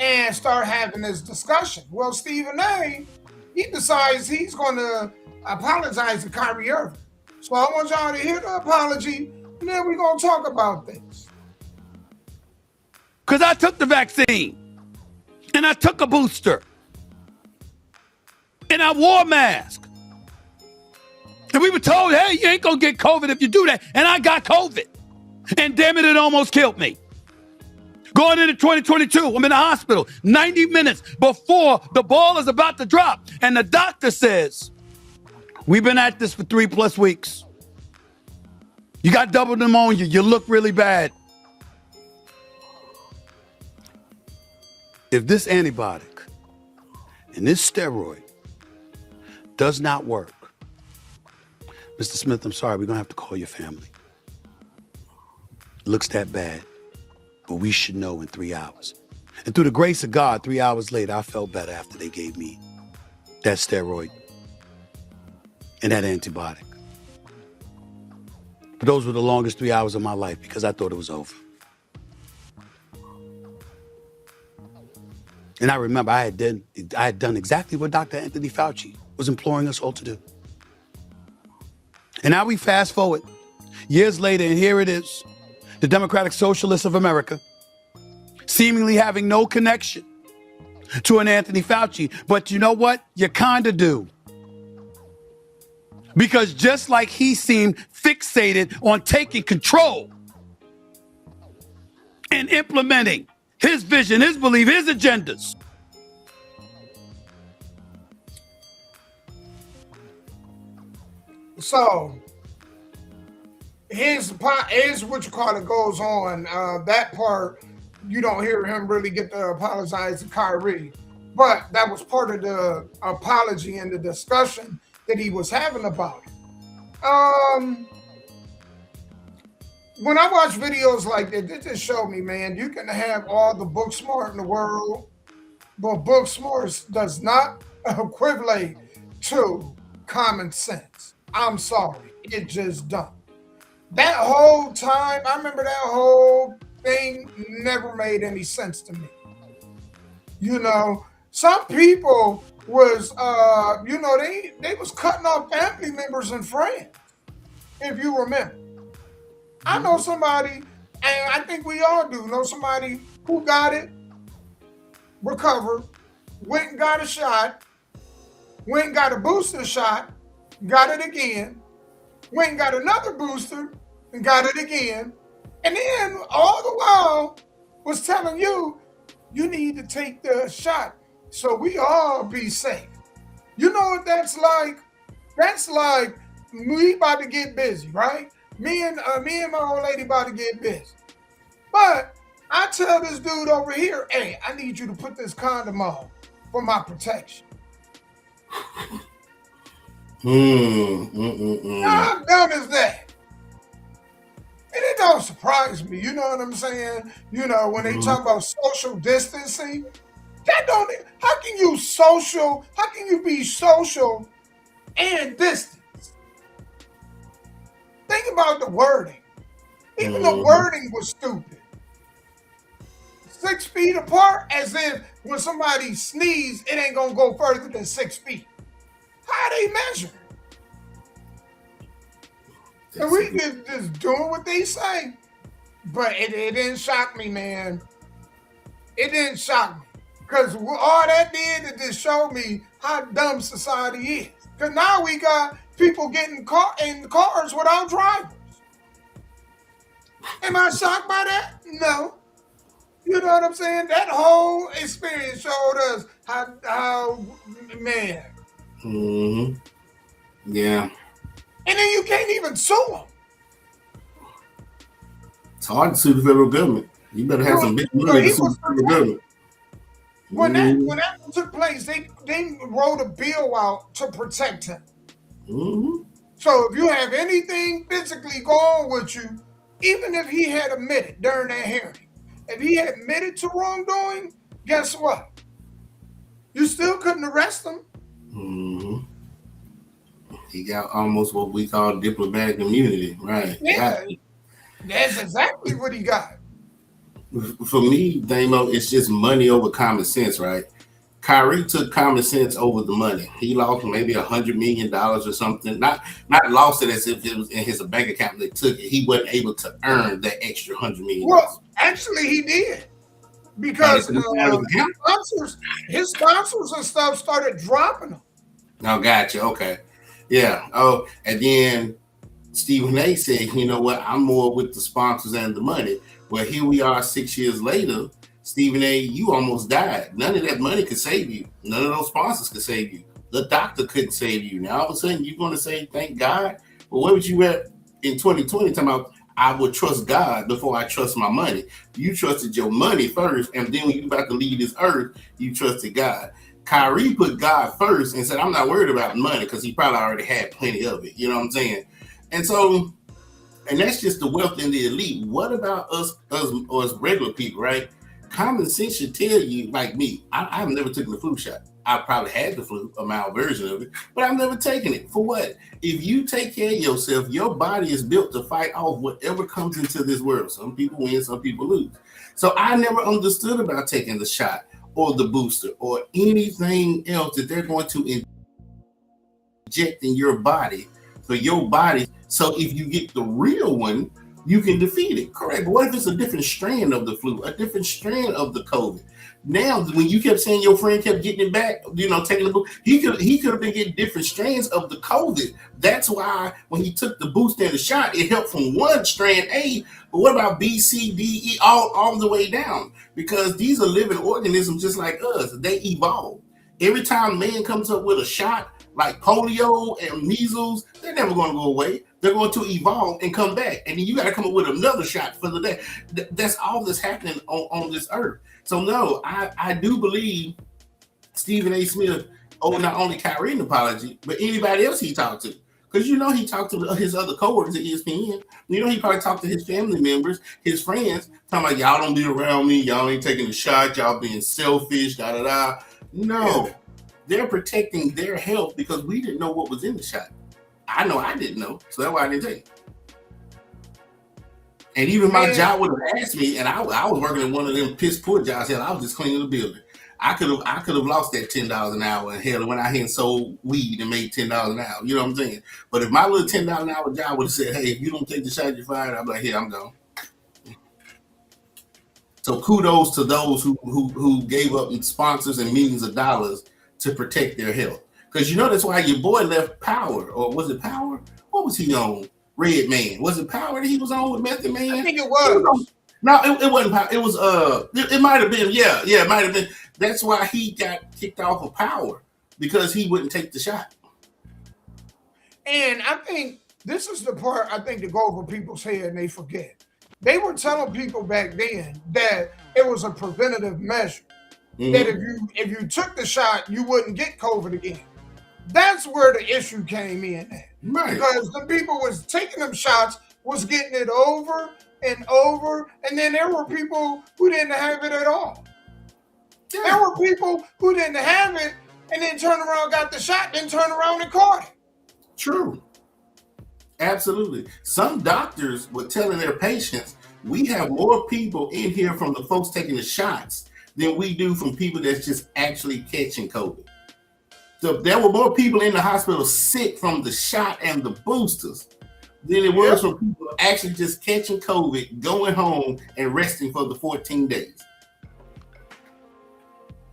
and start having this discussion. Well, Stephen A, he decides he's going to apologize to Kyrie Irving. So I want y'all to hear the apology, and then we're going to talk about this. Because I took the vaccine, and I took a booster, and I wore a mask. And we were told, hey, you ain't going to get COVID if you do that. And I got COVID. And damn it almost killed me. Going into 2022, I'm in the hospital 90 minutes before the ball is about to drop. And the doctor says, we've been at this for 3+ weeks. You got double pneumonia. You look really bad. If this antibiotic and this steroid does not work, Mr. Smith, I'm sorry, we're going to have to call your family. Looks that bad, but we should know in 3 hours. And through the grace of God, 3 hours later, I felt better after they gave me that steroid and that antibiotic. But those were the longest 3 hours of my life because I thought it was over. And I remember I had done exactly what Dr. Anthony Fauci was imploring us all to do. And now we fast forward years later, and here it is, the Democratic Socialists of America, seemingly having no connection to an Anthony Fauci. But you know what? You kind of do. Because just like he seemed fixated on taking control and implementing his vision, his belief, his agendas. So here's what you call it goes on. That part, you don't hear him really get to apologize to Kyrie. But that was part of the apology and the discussion that he was having about it. When I watch videos like that, it just showed me, man, you can have all the book smart in the world, but book smart does not equivalent to common sense. I'm sorry, it just don't. That whole time, I remember that whole thing never made any sense to me. You know, some people was, they was cutting off family members and friends, if you remember. I know somebody, and I think we all do know somebody who got it, recovered, went and got a shot, went and got a booster shot, got it again, went and got another booster and got it again, and then all the while was telling you, you need to take the shot so we all be safe. You know what that's like? That's like we about to get busy, right? Me and my old lady about to get busy. But I tell this dude over here, hey, I need you to put this condom on for my protection. How dumb is that? And it don't surprise me, you know what I'm saying? You know, when they talk about social distancing, how can you be social and distant? Think about the wording. Even the wording was stupid. 6 feet apart, as if when somebody sneezes, it ain't gonna go further than 6 feet. How they measure? And we just doing what they say. But it didn't shock me, man. It didn't shock me. Because all that did, it just showed me how dumb society is. Because now we got people getting caught in cars without drivers. Am I shocked by that? No. You know what I'm saying? That whole experience showed us how man. Yeah. And then you can't even sue them. It's hard to sue the federal government. You better have some big money to sue the federal government. When that took place, they wrote a bill out to protect him. So if you have anything physically going with you, even if he had admitted during that hearing, if he had admitted to wrongdoing, guess what? You still couldn't arrest him. He got almost what we call diplomatic immunity, right? Yeah, that's exactly what he got. For me, Damo, it's just money over common sense, right? Kyrie took common sense over the money. He lost maybe $100 million or something. Not lost it as if it was in his bank account. They took it. He wasn't able to earn that extra $100 million. Well, actually, he did, because his sponsors and stuff started dropping him. Oh, gotcha. Okay, yeah. Oh, and then Stephen A. said, "You know what? I'm more with the sponsors and the money." Well, here we are 6 years later. Stephen A., you almost died. None of that money could save you. None of those sponsors could save you. The doctor couldn't save you. Now, all of a sudden, you're going to say, thank God? Well, where was you at in 2020 talking about, I would trust God before I trust my money. You trusted your money first, and then when you about to leave this earth, you trusted God. Kyrie put God first and said, I'm not worried about money because he probably already had plenty of it. You know what I'm saying? And so, and that's just the wealth and the elite. What about us regular people, right? Common sense should tell you, like me, I've never taken the flu shot. I probably had the flu, a mild version of it, but I've never taken it. For what? If you take care of yourself, your body is built to fight off whatever comes into this world. Some people win, some people lose. So I never understood about taking the shot or the booster or anything else that they're going to inject in your body for your body. So if you get the real one, you can defeat it. Correct. But what if it's a different strand of the flu, a different strand of the COVID? Now, when you kept saying your friend kept getting it back, taking the boost, he could have been getting different strands of the COVID. That's why when he took the booster and the shot, it helped from one strand A. But what about B, C, D, E, all the way down? Because these are living organisms just like us. They evolve. Every time man comes up with a shot like polio and measles, they're never going to go away. They're going to evolve and come back. And then you got to come up with another shot for the day. That's all that's happening on this earth. So no, I do believe Stephen A. Smith owed not only Kyrie an apology, but anybody else he talked to. Because he talked to his other coworkers at ESPN. He probably talked to his family members, his friends, talking about, y'all don't be around me, y'all ain't taking a shot, y'all being selfish, da-da-da. No, they're protecting their health because we didn't know what was in the shot. I know I didn't know, so that's why I didn't take it. And even my job would have asked me, and I was working in one of them piss poor jobs. Hell, I was just cleaning the building. I could have lost that $10 an hour, and hell, went out here and sold weed and made $10 an hour. You know what I'm saying? But if my little $10 an hour job would have said, "Hey, if you don't take the shot, you're fired," I'd be like, "Here, I'm gone." So kudos to those who gave up sponsors and millions of dollars to protect their health. Because that's why your boy left Power, or was it Power? What was he on? Red Man. Was it Power that he was on with Method Man? I think it was. No, it wasn't Power. It was it might have been, yeah, it might have been. That's why he got kicked off of Power, because he wouldn't take the shot. And I think this is the part I think that go over people's head and they forget. They were telling people back then that it was a preventative measure. Mm-hmm. That if you took the shot, you wouldn't get COVID again. That's where the issue came in at. Right. Because the people was taking them shots, was getting it over and over, and then there were people who didn't have it at all. Yeah. There were people who didn't have it and then turned around, got the shot, then turned around and caught it. True. Absolutely. Some doctors were telling their patients, we have more people in here from the folks taking the shots than we do from people that's just actually catching COVID. So there were more people in the hospital sick from the shot and the boosters than it was from people actually just catching COVID, going home and resting for the 14 days.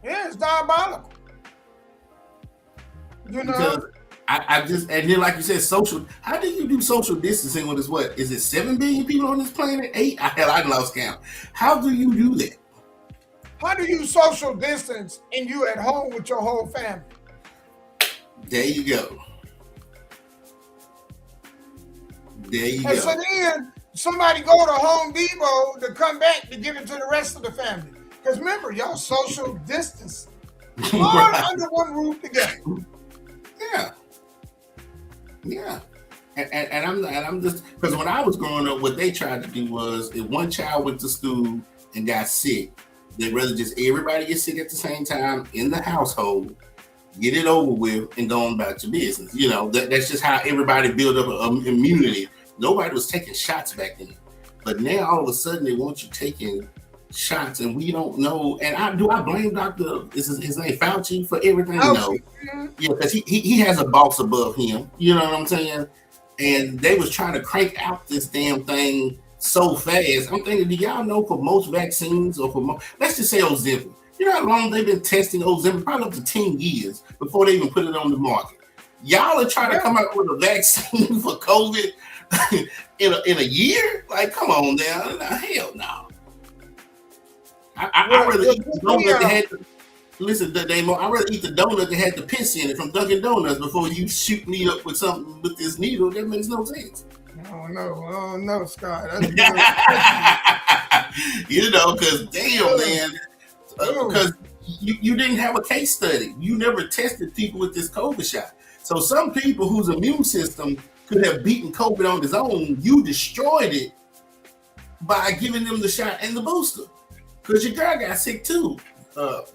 Yeah, it's diabolical. Because I just, and then like you said, how do you do social distancing when it's what? Is it 7 billion people on this planet? 8? Hell, I lost count. How do you do that? How do you social distance and you at home with your whole family? There you go. And so then somebody go to Home Depot to come back to give it to the rest of the family. Because remember, y'all social distancing. All under one roof together. Yeah. And I'm just, because when I was growing up, what they tried to do was, if one child went to school and got sick, they'd rather just everybody get sick at the same time in the household, get it over with, and go on about your business. That's just how everybody built up immunity. Nobody was taking shots back then. But now all of a sudden they want you taking shots, and we don't know. And I blame Dr. Is his name Fauci for everything? No. Yeah, because he has a boss above him. You know what I'm saying? And they was trying to crank out this damn thing so fast. I'm thinking, do y'all know for most vaccines, or let's just say Ozempic, you know how long they've been testing Ozempic? Probably up to 10 years before they even put it on the market. Y'all are trying to come out with a vaccine for COVID in a year? Like, come on now. Hell no. I'd rather eat the donut that had I'd rather eat the donut that had the piss in it from Dunkin' Donuts before you shoot me up with something with this needle. That makes no sense. don't know, Scott. That's good. Because damn, man, because you didn't have a case study. You never tested people with this COVID shot. So some people whose immune system could have beaten COVID on its own, you destroyed it by giving them the shot and the booster. Because your girl got sick too.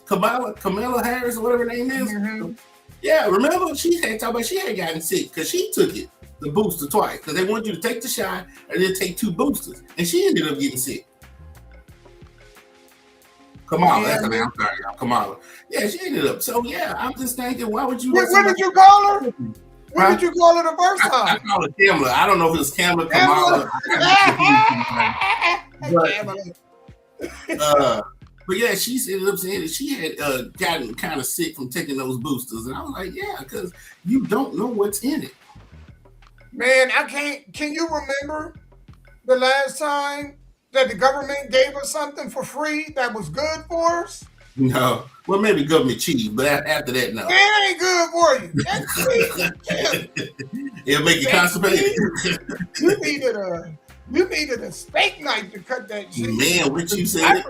Kamala Harris, or whatever her name is. Mm-hmm. Yeah, remember she had gotten sick because she took it, the booster, twice. Because they wanted you to take the shot and then take 2 boosters. And she ended up getting sick. Kamala, that's her name. I'm sorry, y'all. Kamala. Yeah, she ended up. So yeah, I'm just thinking, why would you? What did you call her? What did you call her the first time? I called her Kamala. I don't know if it was Kamala, Kamala. But yeah, she ended up saying that she had gotten kind of sick from taking those boosters, and I was like, yeah, because you don't know what's in it. Man, I can't. Can you remember the last time that the government gave us something for free that was good for us? No. Well, maybe government cheese, but after that, no. It ain't good for you. That's cheese. It'll make you constipated. You needed a steak knife to cut that cheese. Man, what you said.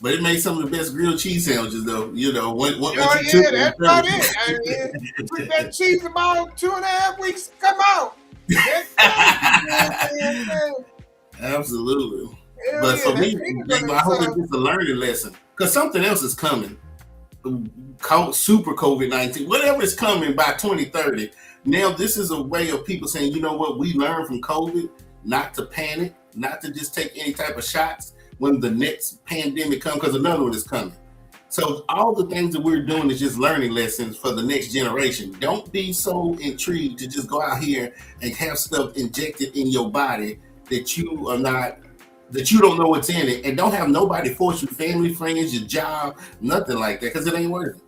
But it made some of the best grilled cheese sandwiches, though. That's about it. It took that cheese about 2.5 weeks to come out. Absolutely. But for me, I hope it's just a learning lesson. Because something else is coming. Super COVID-19, whatever is coming by 2030. Now, this is a way of people saying, you know what, we learned from COVID not to panic, not to just take any type of shots when the next pandemic comes, because another one is coming. So all the things that we're doing is just learning lessons for the next generation. Don't be so intrigued to just go out here and have stuff injected in your body that you don't know what's in it, and don't have nobody force you, family, friends, your job, nothing like that, because it ain't worth it.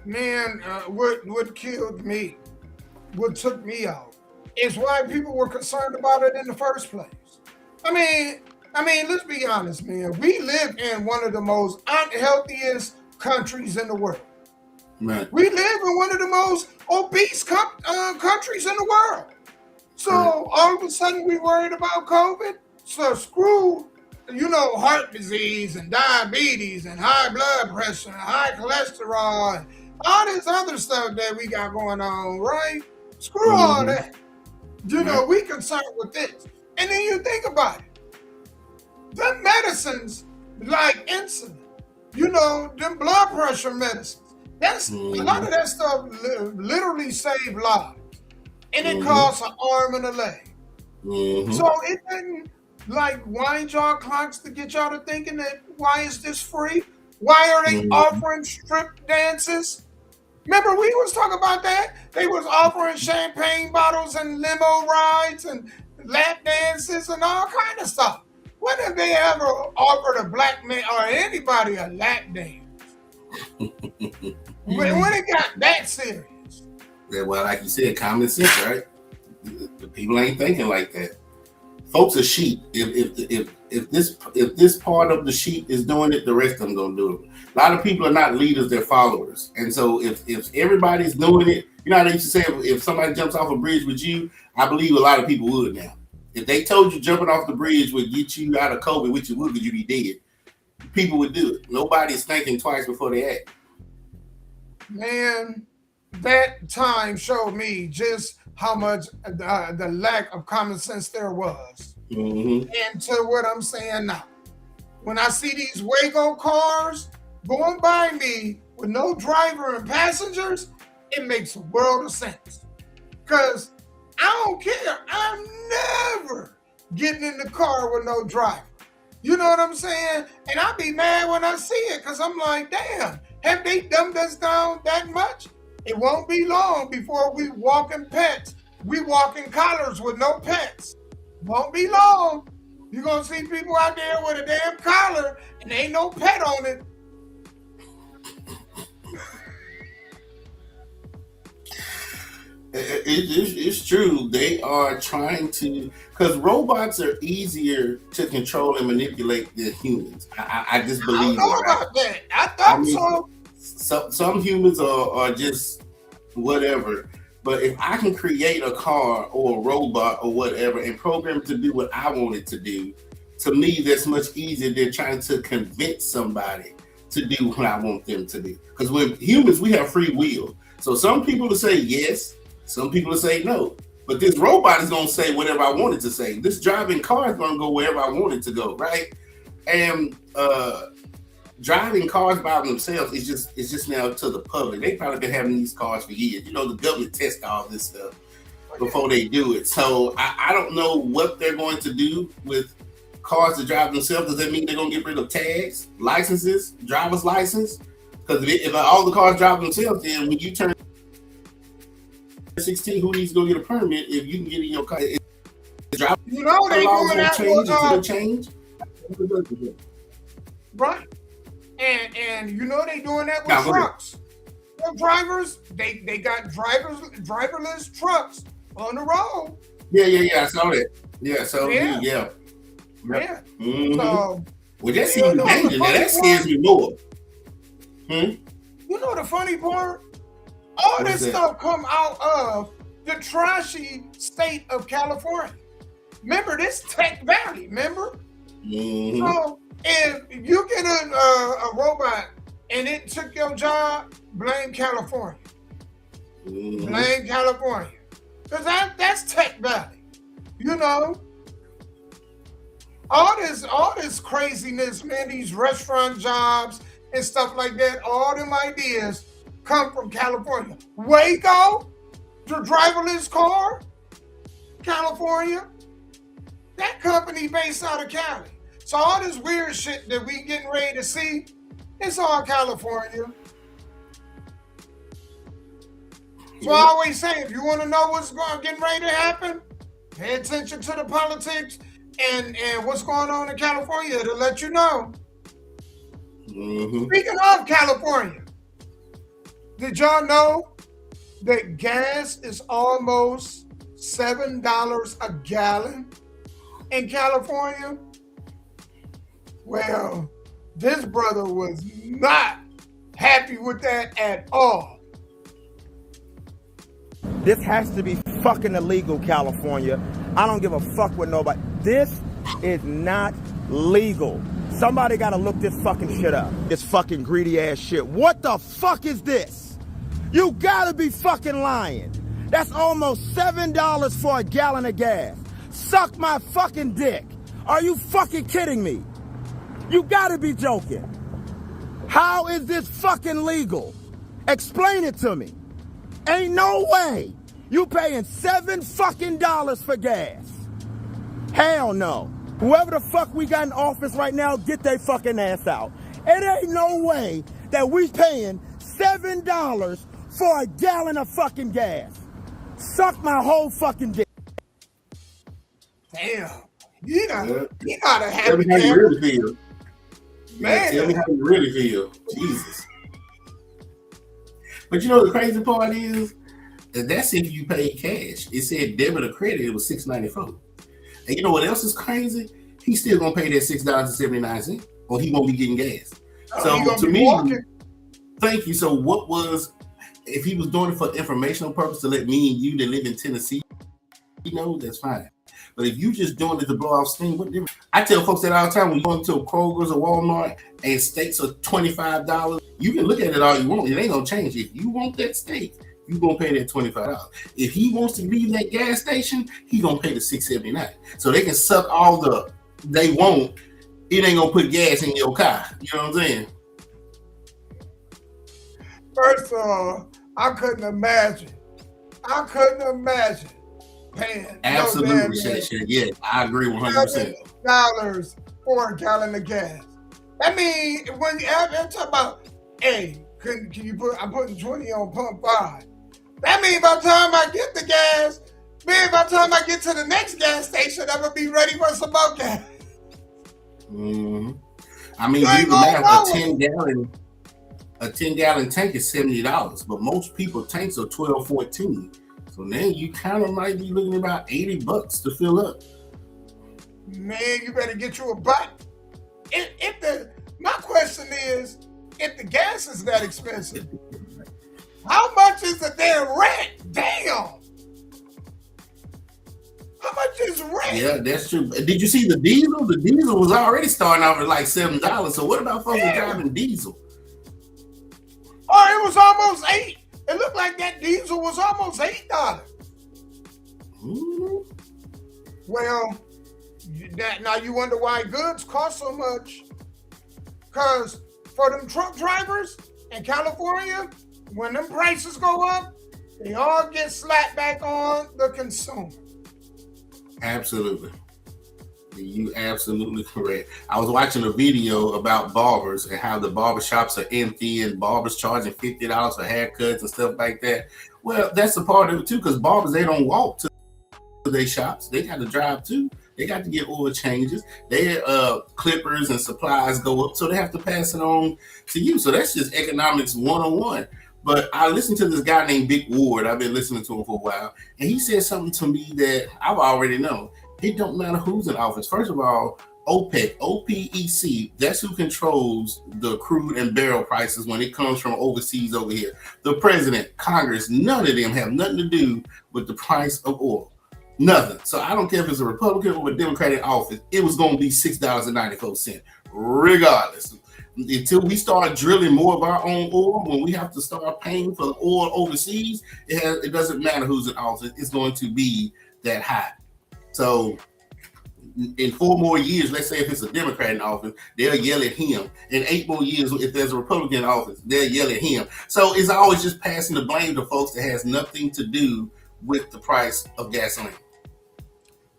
Man, what killed me, what took me out, is why people were concerned about it in the first place. I mean, let's be honest, man. We live in one of the most unhealthiest countries in the world. Right. We live in one of the most obese countries in the world. So all of a sudden we worried about COVID. So screw, heart disease and diabetes and high blood pressure and high cholesterol and all this other stuff that we got going on, right? Screw all that. We concerned with this. And then you think about it. The medicines like insulin, them blood pressure medicines, that's a lot of that stuff literally save lives. And it costs an arm and a leg. So it didn't wind y'all clocks to get y'all to thinking that why is this free? Why are they offering strip dances? Remember we was talking about that? They was offering champagne bottles and limo rides and lap dances and all kind of stuff. When have they ever offered a black man or anybody a lap dance? when it got that serious? Yeah, well, like you said, common sense, right? The people ain't thinking like that. Folks are sheep. If this part of the sheep is doing it, the rest of them gonna do it. A lot of people are not leaders; they're followers. And so if everybody's doing it, how they used to say, if somebody jumps off a bridge with you, I believe a lot of people would now. If they told you jumping off the bridge would get you out of COVID, which it would, because you'd be dead, people would do it. Nobody's thinking twice before they act. Man, that time showed me just how much the lack of common sense there was. And to what I'm saying now. When I see these Wago cars going by me with no driver and passengers, it makes a world of sense. Because I don't care. I'm never getting in the car with no driver. You know what I'm saying? And I be mad when I see it because I'm like, damn, have they dumbed us down that much? It won't be long before we walking pets. We walking collars with no pets. Won't be long. You're going to see people out there with a damn collar and ain't no pet on it. It's true. They are trying to, because robots are easier to control and manipulate than humans. I just believe I don't know about that. I thought so. Some humans are just whatever. But if I can create a car or a robot or whatever and program it to do what I want it to do, to me, that's much easier than trying to convince somebody to do what I want them to do. Because when humans, we have free will. So some people will say yes, some people will say no. But this robot is going to say whatever I want it to say. This driving car is going to go wherever I want it to go, right? And driving cars by themselves is just now to the public. They probably been having these cars for years. You know, the government tests all this stuff before they do it. So I don't know what they're going to do with cars to drive themselves. Does that mean they're going to get rid of tags, licenses, driver's license? Because if all the cars drive themselves, then when you turn 16, who needs to go get a permit if you can get in your car? You know they doing that change. Right. And you know they doing that with trucks. The drivers, they got driverless trucks on the road. Yeah. I saw that. Yeah, so yeah. Yeah. Mm-hmm. So well, that seems dangerous. That scares me more. You know the funny part? All this stuff come out of the trashy state of California. Remember this Tech Valley, remember? Mm-hmm. So if you get a robot and it took your job, blame California. Mm-hmm. Blame California. Because that's Tech Valley. You know? All this craziness, man, these restaurant jobs and stuff like that, all them ideas come from California. Waco, the driverless car, California. That company based out of Cali. So all this weird shit that we getting ready to see, it's all California. So I always say, if you want to know what's getting ready to happen, pay attention to the politics and what's going on in California to let you know. Mm-hmm. Speaking of California, did y'all know that gas is almost $7 a gallon in California? Well, this brother was not happy with that at all. This has to be fucking illegal, California. I don't give a fuck with nobody. This is not legal. Somebody gotta look this fucking shit up. This fucking greedy ass shit. What the fuck is this? You gotta be fucking lying. That's almost $7 for a gallon of gas. Suck my fucking dick. Are you fucking kidding me? You gotta be joking. How is this fucking legal? Explain it to me. Ain't no way you paying $7 fucking for gas. Hell no. Whoever the fuck we got in office right now, get their fucking ass out. It ain't no way that we paying $7 for a gallon of fucking gas. Suck my whole fucking dick. Damn. You gotta have Tell me how you really feel. Man. Tell me how you really feel. Jesus. But you know the crazy part is that's if you pay cash. It said debit or credit, it was $6.94. And you know what else is crazy? He's still gonna pay that $6.79, or he won't be getting gas. So to me, thank you. So what was if he was doing it for informational purpose to let me and you that live in Tennessee, that's fine. But if you just doing it to blow off steam, what difference? I tell folks that all the time when you go into a Kroger's or Walmart and steaks are $25, you can look at it all you want. It ain't gonna change. If you want that steak, you gonna pay that $25. If he wants to leave that gas station, he gonna pay the $6.79. So they can suck all they want. It ain't gonna put gas in your car. You know what I'm saying? First of all, I couldn't imagine paying Absolutely, yeah, I agree 100%. $7 for a gallon of gas. I mean, when I'm talking about, hey, can you I'm putting 20 on pump 5. That means by the time I get the gas, by the time I get to the next gas station, I'm gonna be ready for some more gas. Mm-hmm. I mean, you can a 10-gallon tank is $70, but most people tanks are $12, $14. So then you kind of might be looking about $80 to fill up. Man, you better get you a bike. My question is, if the gas is that expensive, how much is the damn rent? Damn. How much is rent? Yeah, that's true. Did you see the diesel? The diesel was already starting off at like $7. So what about folks driving diesel? Oh, it was almost $8. It looked like that diesel was almost $8. Mm-hmm. Well, now you wonder why goods cost so much. Because for them truck drivers in California, when them prices go up, they all get slapped back on the consumer. Absolutely. You absolutely correct. I was watching a video about barbers and how the barbershops are empty and barbers charging $50 for haircuts and stuff like that. Well, that's a part of it too, because barbers, they don't walk to their shops. They got to drive too. They got to get oil changes. Their clippers and supplies go up, so they have to pass it on to you. So that's just economics 101. But I listened to this guy named Big Ward. I've been listening to him for a while, and he said something to me that I've already known. It don't matter who's in office. First of all, OPEC, OPEC, that's who controls the crude and barrel prices when it comes from overseas over here. The president, Congress, none of them have nothing to do with the price of oil. Nothing. So I don't care if it's a Republican or a Democrat in office, it was going to be $6.94, regardless. Until we start drilling more of our own oil, when we have to start paying for the oil overseas, it doesn't matter who's in office. It's going to be that high. So in 4 more years, let's say if it's a Democrat in office, they'll yell at him. In 8 more years, if there's a Republican in office, they'll yell at him. So it's always just passing the blame to folks that has nothing to do with the price of gasoline.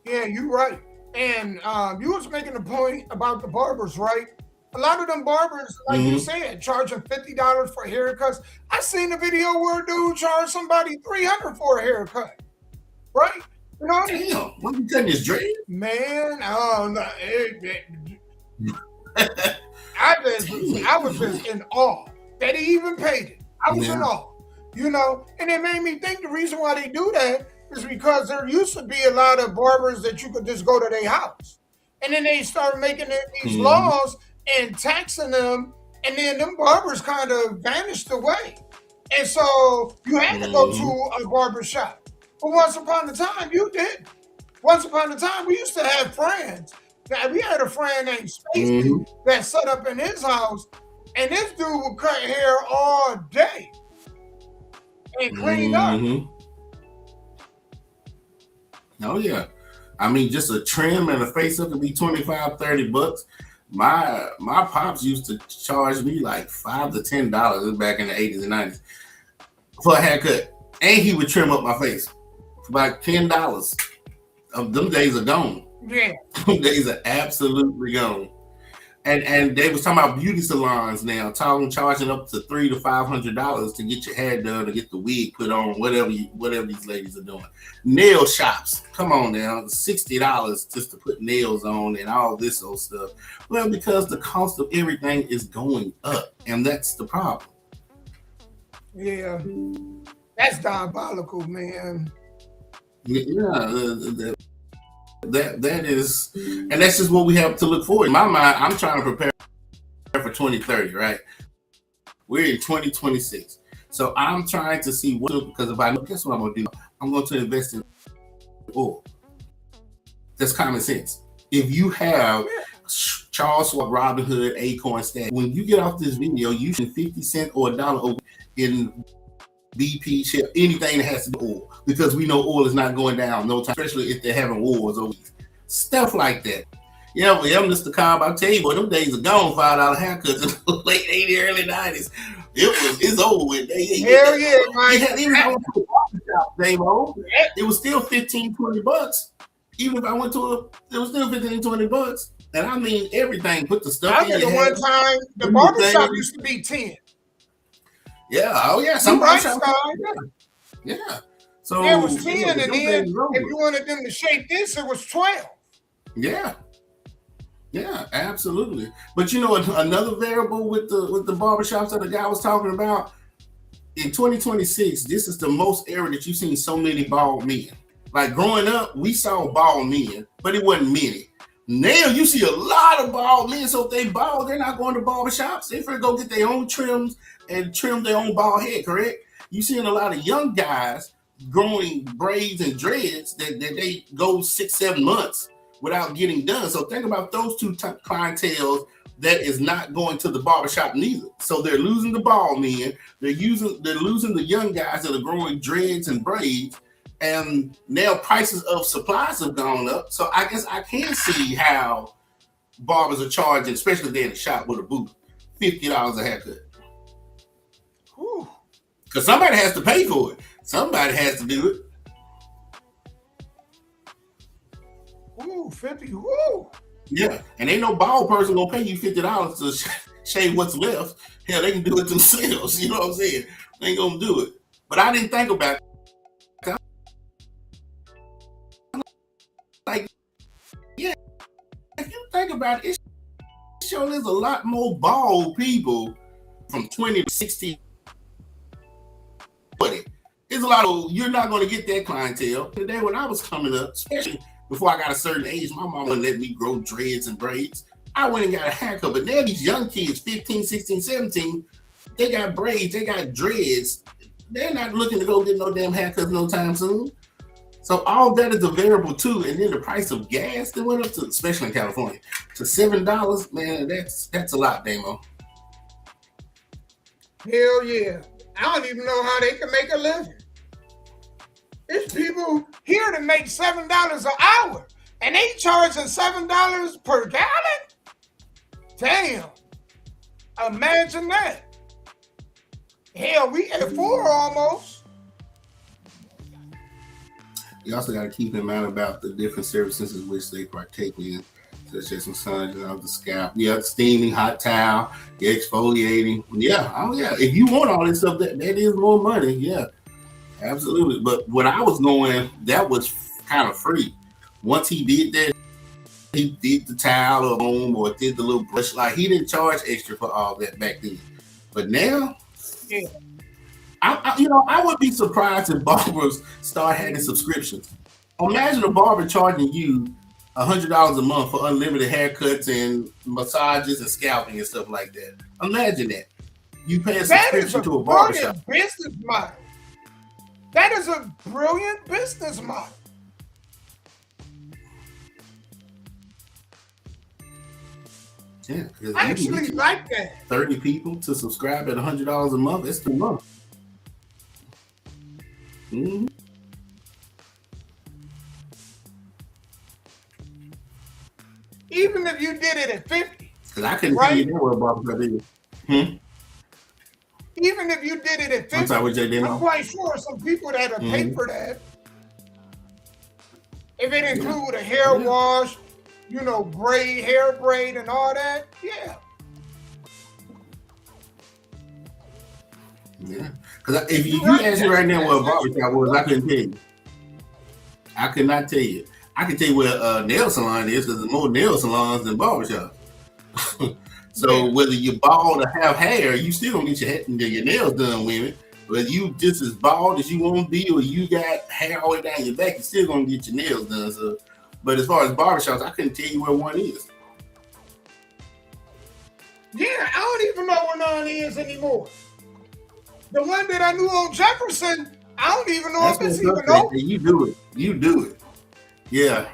Yeah, you're right. And you was making a point about the barbers, right? A lot of them barbers, like you said, charging $50 for haircuts. I seen a video where a dude charged somebody $300 for a haircut, right? You know? Damn, what you cutting his dread? Man, no, I was just in awe that he even paid it. I was in awe, you know, and it made me think the reason why they do that is because there used to be a lot of barbers that you could just go to their house, and then they started making these laws and taxing them, and then them barbers kind of vanished away, and so you had to go to a barber shop. But once upon a time, you didn't. Once upon a time, we used to have friends. We had a friend named Spacey that set up in his house, and this dude would cut hair all day and clean up. Oh, yeah. I mean, just a trim and a face up could be $25-$30. My pops used to charge me like $5 to $10 back in the 80s and 90s for a haircut. And he would trim up my face for about $10. Them days are gone. Yeah. Them days are absolutely gone. And they was talking about beauty salons now, charging up to $300 to $500 to get your hair done, to get the wig put on, whatever these ladies are doing. Nail shops, come on now, $60 just to put nails on and all this old stuff. Well, because the cost of everything is going up, and that's the problem. Yeah, that's diabolical, man. Yeah, that is, and that's just what we have to look for. In my mind, I'm trying to prepare for 2030, right? We're in 2026. So I'm trying to see because if I know, guess what I'm going to do? I'm going to invest in oil. That's common sense. If you have Charles Schwab, Robinhood, Acorn, Stash, when you get off this video, you should 50 cents or $1 in BP, share anything that has to do with oil, because we know oil is not going down no time, especially if they're having wars over stuff like that. Yeah, but Mr. Cobb, I'll tell you, boy, them days are gone. $5 haircuts in the late 80s, early 90s. It's over with. Hell yeah, man. Even if I went to a coffee shop, it was still $15-$20. Even if I went to it was still $15-$20. And I mean everything. Put the stuff I in your remember one time the barbershop used to be 10. Yeah, oh yeah, some barbershops. Yeah. So it was 10, and then if you wanted them to shape this, it was 12. Yeah. Yeah, absolutely. But you know, another variable with the barbershops that the guy was talking about, in 2026, this is the most era that you've seen so many bald men. Like growing up, we saw bald men, but it wasn't many. Now you see a lot of bald men, so if they bald, they're not going to barbershops. They finna go get their own trims and trim their own bald head, correct? You seeing a lot of young guys growing braids and dreads that they go 6-7 months without getting done. So think about those two clientele that is not going to the barbershop neither. So they're losing the bald men. They're losing the young guys that are growing dreads and braids. And now prices of supplies have gone up. So I guess I can see how barbers are charging, especially if they're in the shop with a booth, $50 a haircut. Because somebody has to pay for it. Somebody has to do it. Ooh, 50. Woo. Yeah, and ain't no bald person gonna pay you $50 to shave what's left. Hell, they can do it themselves. You know what I'm saying? They ain't gonna do it. But I didn't think about it. Like, yeah, if you think about it, it sure there's a lot more bald people from 20 to 60. But it's a lot of, you're not going to get that clientele. Today, when I was coming up, especially before I got a certain age, my mom wouldn't let me grow dreads and braids. I went and got a haircut. But now these young kids, 15, 16, 17, they got braids, they got dreads. They're not looking to go get no damn haircuts no time soon. So all that is a variable too. And then the price of gas that went up to, especially in California, to $7. Man, that's a lot, Damo. Hell yeah. I don't even know how they can make a living. There's people here that make $7 an hour, and they charging $7 per gallon? Damn. Imagine that. Hell, we at 4 almost. You also got to keep in mind about the different services in which they partake in, such as massaging of the scalp, steaming, hot towel, exfoliating. Yeah, oh yeah. If you want all this stuff, that is more money. Yeah, absolutely. But when I was going, that was kind of free. Once he did that, he did the towel or home or did the little brush. Like, he didn't charge extra for all that back then. But now, yeah. I would be surprised if barbers start having subscriptions. Imagine a barber charging you $100 a month for unlimited haircuts and massages and scalping and stuff like that. Imagine that. You pay a subscription to a barbershop. Business model. That is a brilliant business model. Yeah, I actually like that. 30 people to subscribe at $100 a month. It's too much. Mm-hmm. Even if you did it at 50. Because I couldn't tell you what barbershop is. Even if you did it at 50, I'm quite sure some people that have paid for that. If it include a hair wash, hair braid and all that, yeah. Yeah. Because if you ask me right now what a barbershop was, I couldn't tell you. I could not tell you. I can tell you where a nail salon is, because there's more nail salons than barbershops. So whether you're bald or have hair, you still gonna get your nails done, women. Whether you just as bald as you want to be, or you got hair all the way down your back, you're still gonna get your nails done. So, but as far as barbershops, I couldn't tell you where one is. Yeah, I don't even know where none is anymore. The one that I knew on Jefferson, I don't even know if it's even open. You do it. Yeah.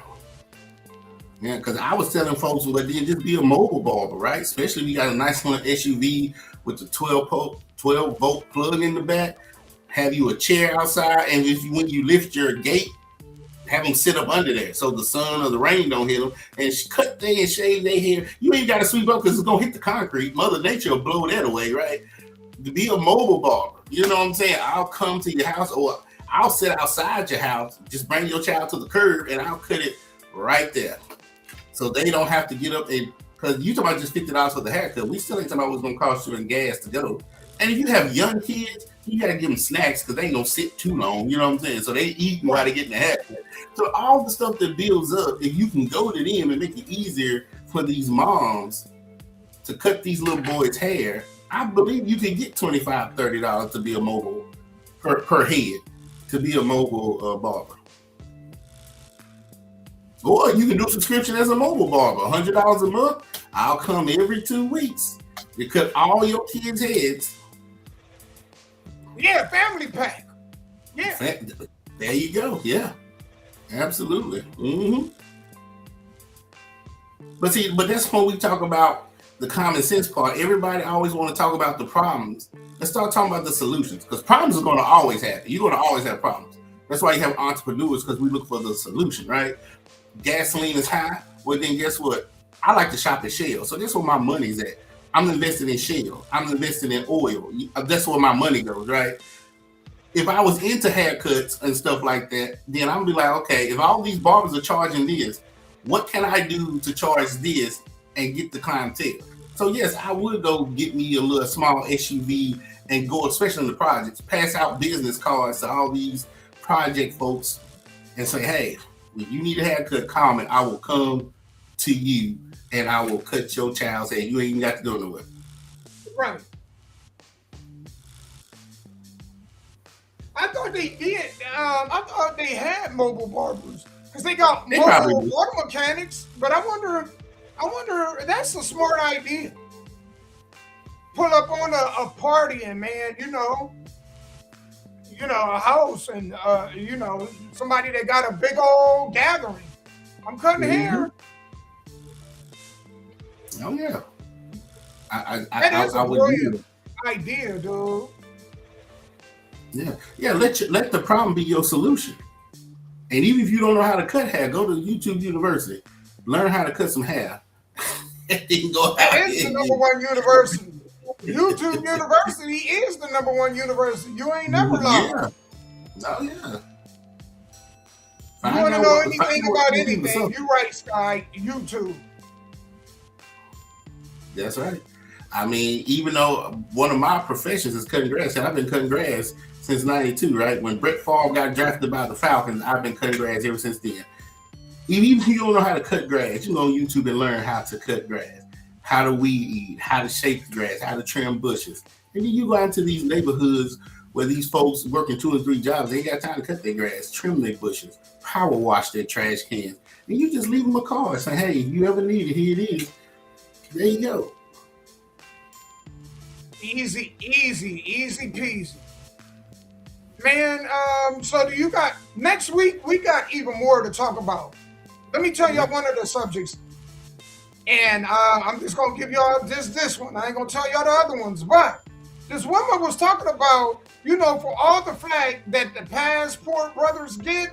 Yeah, because I was telling folks, well, then just be a mobile barber, right? Especially if you got a nice one SUV with the 12-volt plug in the back. Have you a chair outside, and when you lift your gate, have them sit up under there so the sun or the rain don't hit them, and cut their and shave their hair. You ain't got to sweep up because it's going to hit the concrete. Mother Nature will blow that away, right? To be a mobile barber, you know what I'm saying? I'll come to your house, or I'll sit outside your house, just bring your child to the curb, and I'll cut it right there. So they don't have to get up because you talking about just $50 for the haircut. We still ain't talking about what's going to cost you in gas to go. And if you have young kids, you got to give them snacks because they ain't going to sit too long. You know what I'm saying? So they eat while they getting the haircut. So all the stuff that builds up, if you can go to them and make it easier for these moms to cut these little boys' hair, I believe you can get $25, $30 to be a mobile per head to be a mobile barber. Or you can do a subscription as a mobile barber, $100 a month. I'll come every 2 weeks to cut all your kids' heads. Yeah, family pack. Yeah. There you go. Yeah, absolutely. But see, but that's when we talk about the common sense part. Everybody always want to talk about the problems. Let's start talking about the solutions, because problems are going to always happen. You're going to always have problems. That's why you have entrepreneurs, because we look for the solution, right? Gasoline is high. Well, then guess what? I like to shop at Shell, so that's where my money's at. I'm investing in Shell. I'm investing in oil. That's where my money goes, right? If I was into haircuts and stuff like that, then I'm be like, okay, if all these barbers are charging this, what can I do to charge this and get the clientele? So yes, I would go get me a little small SUV and go, especially in the projects, pass out business cards to all these project folks and say, hey, if you need a haircut, call me. I will come to you and I will cut your child's hair. You ain't even got to go nowhere. Right. I thought they did. I thought they had mobile barbers because they got mobile auto mechanics. But I wonder. That's a smart idea. Pull up on a party and man, a house and somebody that got a big old gathering. I'm cutting hair. Oh yeah. That is a brilliant idea, dude. Yeah. Let the problem be your solution. And even if you don't know how to cut hair, go to YouTube University, learn how to cut some hair. That is the number one university. YouTube University is the number one university. You ain't never lied. Oh yeah. You want to know anything about anything? You right, Sky. YouTube. That's right. I mean, even though one of my professions is cutting grass, and I've been cutting grass since '92, right? When Brett Favre got drafted by the Falcons, I've been cutting grass ever since then. Even if you don't know how to cut grass, you go on YouTube and learn how to cut grass, how to weed eat, how to shake the grass, how to trim bushes. And then you go out into these neighborhoods where these folks working 2 and 3 jobs, they ain't got time to cut their grass, trim their bushes, power wash their trash cans. And you just leave them a card saying, hey, if you ever need it, here it is. There you go. Easy peasy. Man, so do you got next week? We got even more to talk about. Let me tell y'all one of the subjects, and I'm just gonna give y'all this one. I ain't gonna tell y'all the other ones, but this woman was talking about, for all the flack that the passport brothers get,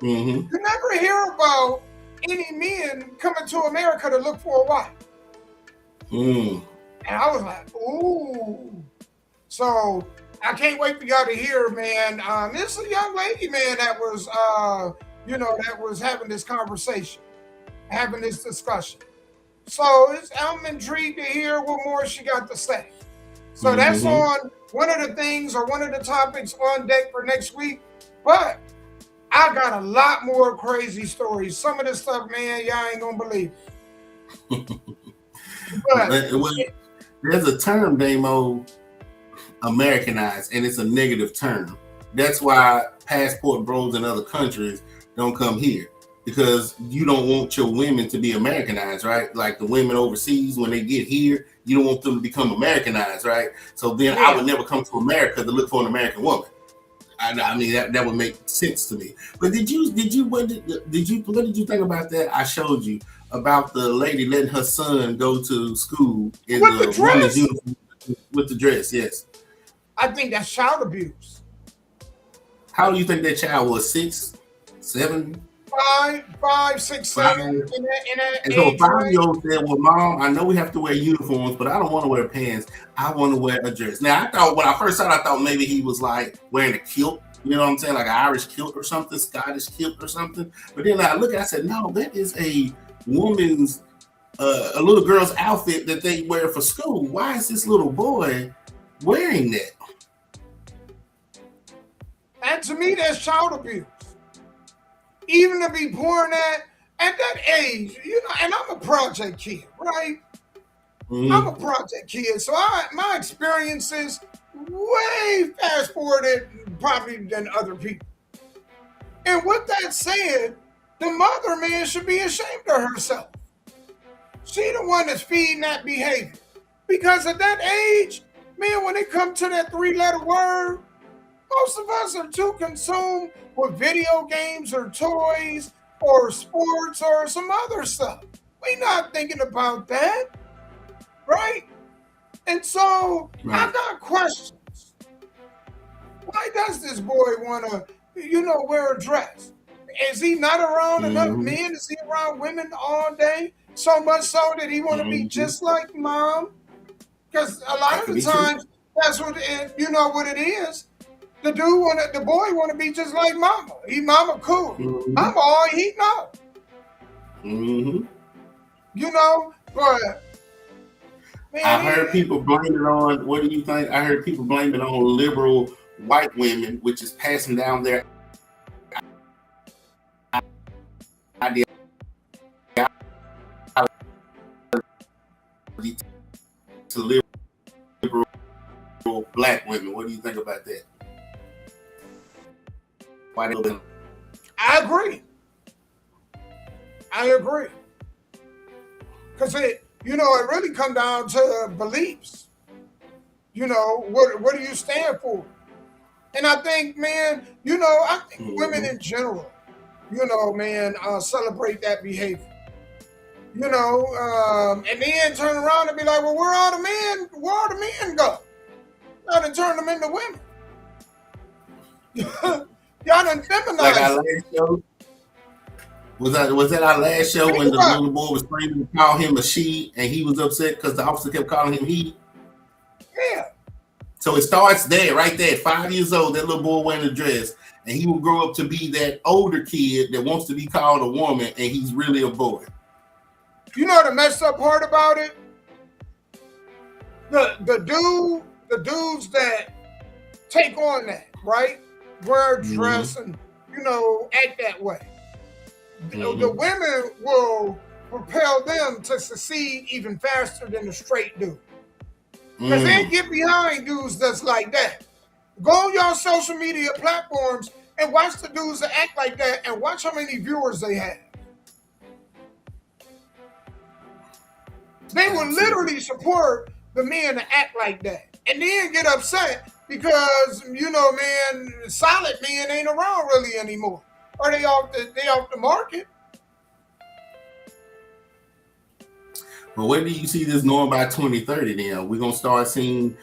you never hear about any men coming to America to look for a wife. And I was like, ooh. So I can't wait for y'all to hear, man. This is a young lady, man, that was, that was having this conversation, having this discussion. So I'm intrigued to hear what more she got to say. So that's on one of the things or one of the topics on deck for next week. But I got a lot more crazy stories. Some of this stuff, man, y'all ain't gonna believe it. But there's a term, Damo, Americanized, and it's a negative term. That's why passport bros in other countries don't come here, because you don't want your women to be Americanized, right? Like the women overseas, when they get here, you don't want them to become Americanized, right? So then I would never come to America to look for an American woman. I mean that would make sense to me. But what did you think about that? I showed you about the lady letting her son go to school in the woman's uniform with the dress. Yes, I think that's child abuse. How do you think that child was? 6, 7? 5, 6, 7. And so a 5-year-old said, well, Mom, I know we have to wear uniforms, but I don't want to wear pants. I want to wear a dress. Now, I thought when I first saw it, I thought maybe he was like wearing a kilt. You know what I'm saying? Like an Irish kilt or something, Scottish kilt or something. But then I look, I said, no, that is a woman's, a little girl's outfit that they wear for school. Why is this little boy wearing that? And to me, that's child abuse. Even to be born at that age, and I'm a project kid, right? I'm a project kid, so my experience is way fast forwarded probably than other people. And with that said, the mother, man, should be ashamed of herself. She the one that's feeding that behavior. Because at that age, man, when it comes to that 3-letter word, Most of us are too consumed with video games or toys or sports or some other stuff. We're not thinking about that, right? And so I got questions. Why does this boy want to, wear a dress? Is he not around enough men? Is he around women all day? So much so that he want to be just like mom? Because a lot of the times, that's what what it is. The boy want to be just like mama. He mama cool. Mama all he know. But man, I heard people blame it on, what do you think? I heard people blame it on liberal white women, which is passing down their idea to liberal black women. What do you think about that? I agree. Because it really come down to beliefs. What do you stand for? And I think, man, I think women in general, celebrate that behavior. And then turn around and be like, well, where all the men go? Y'all done turn them into women. Y'all done feminized. Like our last show. Was that our last show when the little boy was screaming to call him a she and he was upset because the officer kept calling him he? Yeah. So it starts there, right there. 5 years old, that little boy wearing a dress, and he will grow up to be that older kid that wants to be called a woman, and he's really a boy. You know the messed up part about it? The dudes that take on that, right? Wear a dress and act that way. The women will propel them to succeed even faster than the straight dude. Because they get behind dudes that's like that. Go on your social media platforms and watch the dudes that act like that and watch how many viewers they have. They will literally support the men that act like that. And then get upset because, man, solid men ain't around really anymore. Or they off the market. But where do you see this going by 2030 then? We're going to start seeing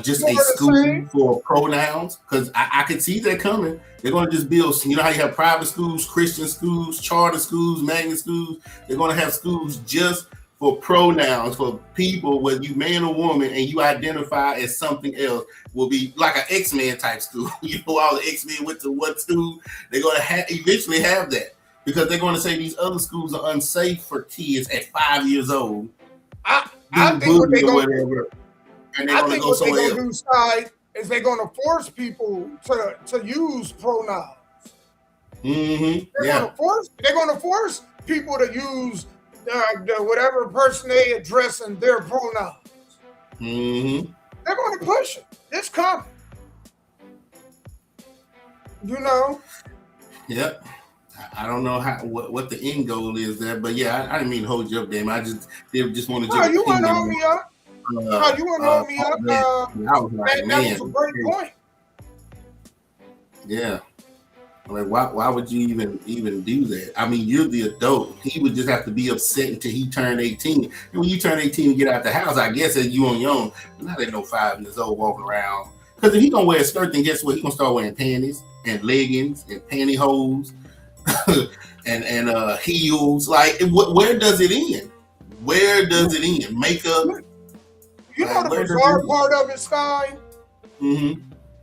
just a school for pronouns? Because I could see that coming. They're going to just build, how you have private schools, Christian schools, charter schools, magnet schools. They're going to have schools just for pronouns for people, whether you man or woman, and you identify as something else. Will be like an X-Men type school. All the X-Men went to what school? They're going to eventually have that. Because they're going to say these other schools are unsafe for kids at 5 years old. I think what they're going to do, Side, is they're going to force people to use pronouns. They're going to force people to use the whatever person they address in their pronouns. They're going to push it. It's coming. Yep. I don't know what the end goal is there, but yeah, I didn't mean to hold you up, damn. I just want to. No, you want to hold me up. You want to hold me up. I was like, man, that was a great point. Yeah. Like, why would you even do that? I mean, you're the adult. He would just have to be upset until he turned 18. And when you turn 18 and get out the house, I guess that you on your own. Not at no 5 years old walking around. Because if he gonna wear a skirt, then guess what? He gonna start wearing panties and leggings and pantyhose. and heels. Like, where does it end? Where does it end? Makeup. The bizarre part of it, Sky,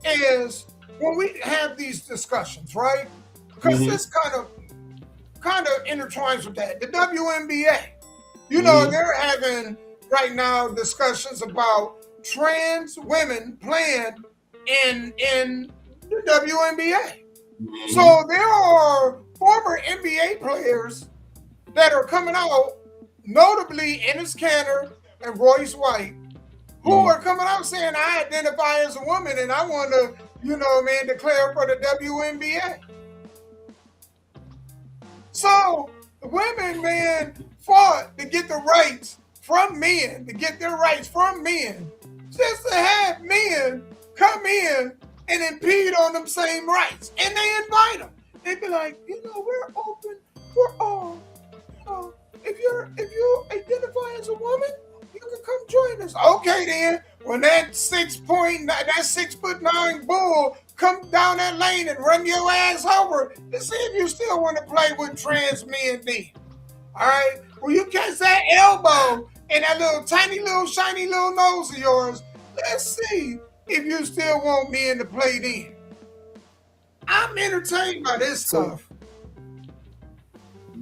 is when we have these discussions, right? Because this kind of intertwines with that. The WNBA, they're having right now discussions about trans women playing in the WNBA. So there are former NBA players that are coming out, notably Enes Kanter and Royce White, who are coming out saying, I identify as a woman and I want to, declare for the WNBA. So the women, man, fought to get the rights from men, just to have men come in and impede on them same rights. And they invite them. They be like, we're open for all. If you identify as a woman, you can come join us. Okay, then. When that 6'9" bull come down that lane and run your ass over to see if you still want to play with trans men then. All right? Well, you catch that elbow and that little tiny little shiny little nose of yours. Let's see if you still want men to play then. I'm entertained by this stuff.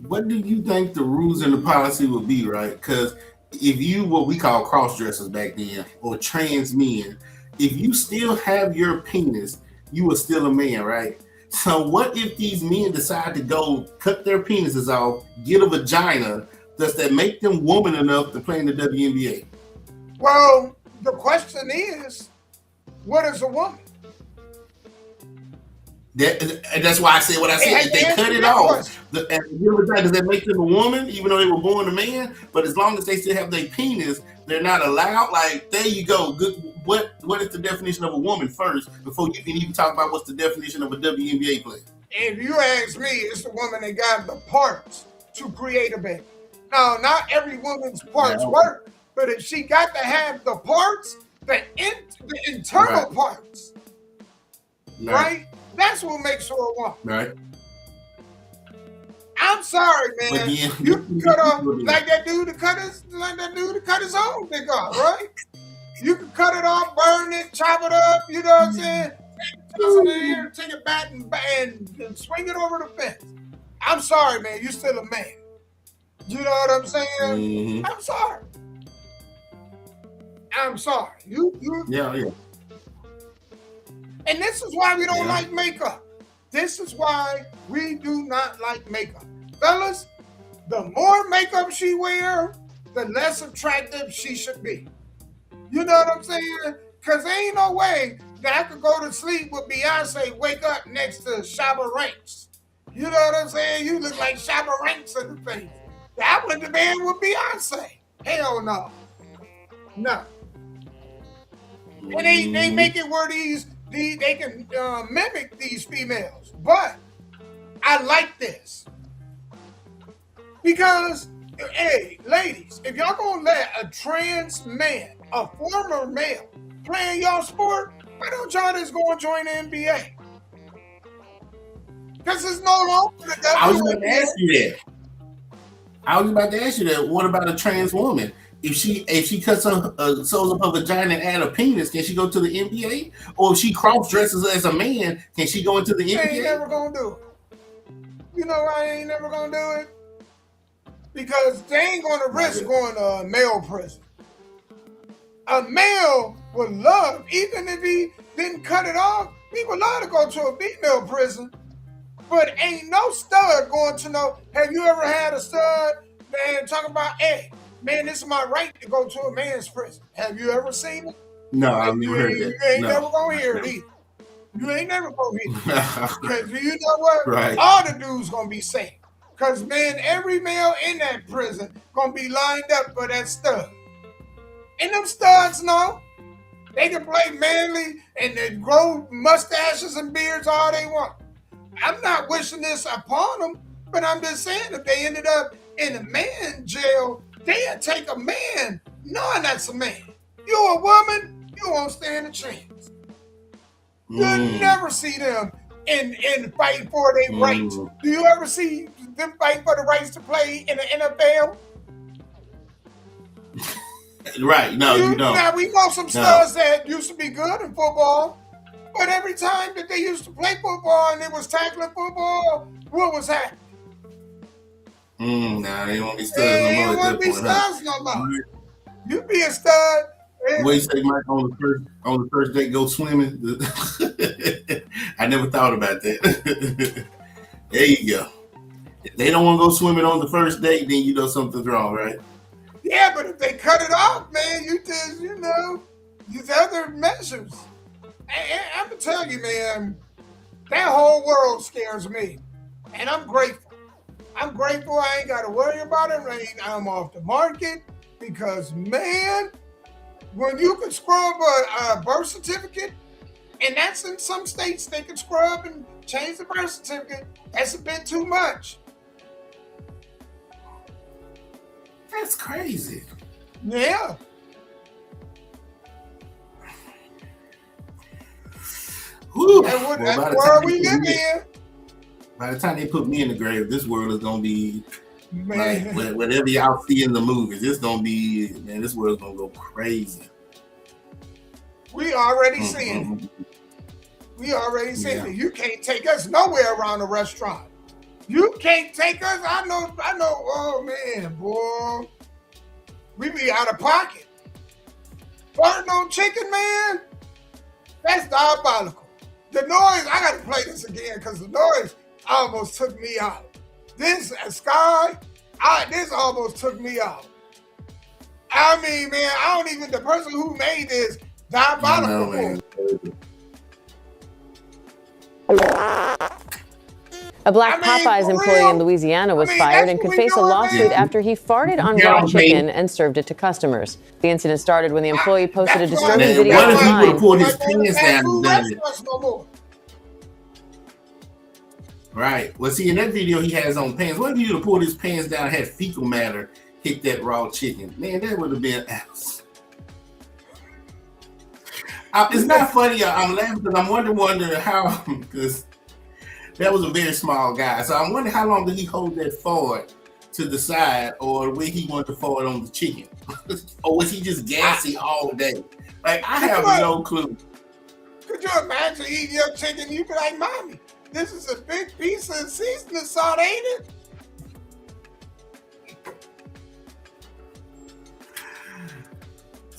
What do you think the rules and the policy would be, right? Because if you, what we call cross-dressers back then, or trans men, if you still have your penis, you are still a man, right? So what if these men decide to go cut their penises off, get a vagina? Does that make them woman enough to play in the WNBA? Well, the question is, what is a woman? That's why I said what I said. If they cut it off, does that make them a woman, even though they were born a man? But as long as they still have their penis, they're not allowed. Like, there you go. Good. What is the definition of a woman first, before you can even talk about what's the definition of a WNBA player? If you ask me, it's the woman that got the parts to create a baby. Now, not every woman's parts work, but if she got to have the parts, the internal parts, right? That's what makes her a woman. Right. I'm sorry, man. You can cut off like that dude to cut his own dick off, right? You can cut it off, burn it, chop it up. You know what I'm saying? Take it back and swing it over the fence. I'm sorry, man. You're still a man. You know what I'm saying? Mm-hmm. I'm sorry. Yeah. And this is why we don't like makeup. This is why we do not like makeup. Fellas, the more makeup she wears, the less attractive she should be. You know what I'm saying? Because there ain't no way that I could go to sleep with Beyonce, wake up next to Shabba Ranks. You know what I'm saying? You look like Shabba Ranks in the face. I went to bed with Beyonce. Hell no. No. And they make it where they can mimic these females. But I like this. Because, hey, ladies, if y'all gonna let a trans man, a former male, play in y'all sport, why don't y'all just go and join the NBA? Because it's no longer the WNBA. I was about to ask you that. What about a trans woman? If she cuts sews up her vagina and add a penis, can she go to the NBA? Or if she cross dresses as a man, can she go into the NBA? I ain't never gonna do it. You know why I ain't never gonna do it? Because they ain't gonna risk going to a male prison. A male would love, even if he didn't cut it off, he would love to go to a female prison. But ain't no stud going to know. Have you ever had a stud, man, talking about, hey, man, this is my right to go to a man's prison? Have you ever seen it? No, I've never heard that. You ain't never gonna hear it either. You ain't never gonna hear it. Because you know what? Right. All the dudes gonna be safe. Because, man, every male in that prison gonna be lined up for that stud. And them studs know. They can play manly and they grow mustaches and beards all they want. I'm not wishing this upon them, but I'm just saying if they ended up in a man jail, they'd take a man knowing that's a man. You're a woman, you won't stand a chance. You'll never see them in fighting for their rights. Do you ever see them fighting for the rights to play in the NFL? Right, no, you don't. Now, we know some studs that used to be good in football, but every time that they used to play football and it was tackling football, what was happening? Nah, they won't be studs They no more. won't be studs no more. You be a stud. What you say, Mike, on the first date go swimming? I never thought about that. There you go. If they don't want to go swimming on the first date, then you know something's wrong, right? Yeah, but if they cut it off, man, you just, these other measures. I'm going to tell you, man, that whole world scares me. And I'm grateful. I'm grateful I ain't got to worry about it. I'm off the market because, man, when you can scrub a birth certificate And that's in some states they can scrub and change the birth certificate. That's a bit too much. That's crazy. Yeah. Whew. That's Well, the by the world time we they live put me- in. By the time they put me in the grave, this world is gonna be Man, like whatever y'all see in the movies. It's gonna be, man. This world's gonna go crazy. we already seen it. We already seen it. You can't take us nowhere around a restaurant. You can't take us. I know. Oh man, boy, we be out of pocket. Farting on chicken, man. That's diabolical. The noise. I got to play this again because the noise almost took me out. This Sky, this almost took me out. I mean, man, I don't even. The person who made this diabolical. Man. A black Popeyes for employee real? in Louisiana was I mean, fired that's and could what we face a doing, lawsuit man. after he farted on Yeah, raw man. chicken and served it to customers. The incident started when the employee posted a That's why- disturbing Man, video what if he would have online. pulled his Like going to pants fast down food and done it? restaurants no more. Right. Well, see, in that video, he has on pants. What if he would have pulled his pants down and had fecal matter hit that raw chicken? Man, that would have been ass. It's not funny. I'm laughing because I'm wondering how, because that was a very small guy. So I'm wondering how long did he hold that forward to the side, or where he wanted to forward on the chicken, or was he just gassy all day? Like, I have no clue. Could you imagine eating your chicken? You be like, "Mommy, this is a big piece of seasoning salt, ain't it?"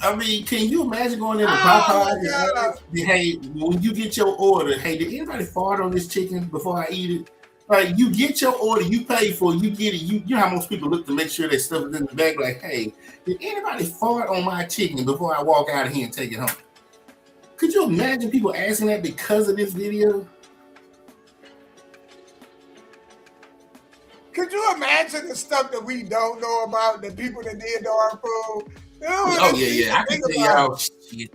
I mean, can you imagine going into Oh, Popeyes and my God. asking, hey, when you get your order, hey, did anybody fart on this chicken before I eat it? Like, you get your order, you pay for it, you get it. You know how most people look to make sure they stuff it in the bag. Like, hey, did anybody fart on my chicken before I walk out of here and take it home? Could you imagine people asking that because of this video? Could you imagine the stuff that we don't know about, the people that did to our food? Oh, yeah. I can tell y'all shit.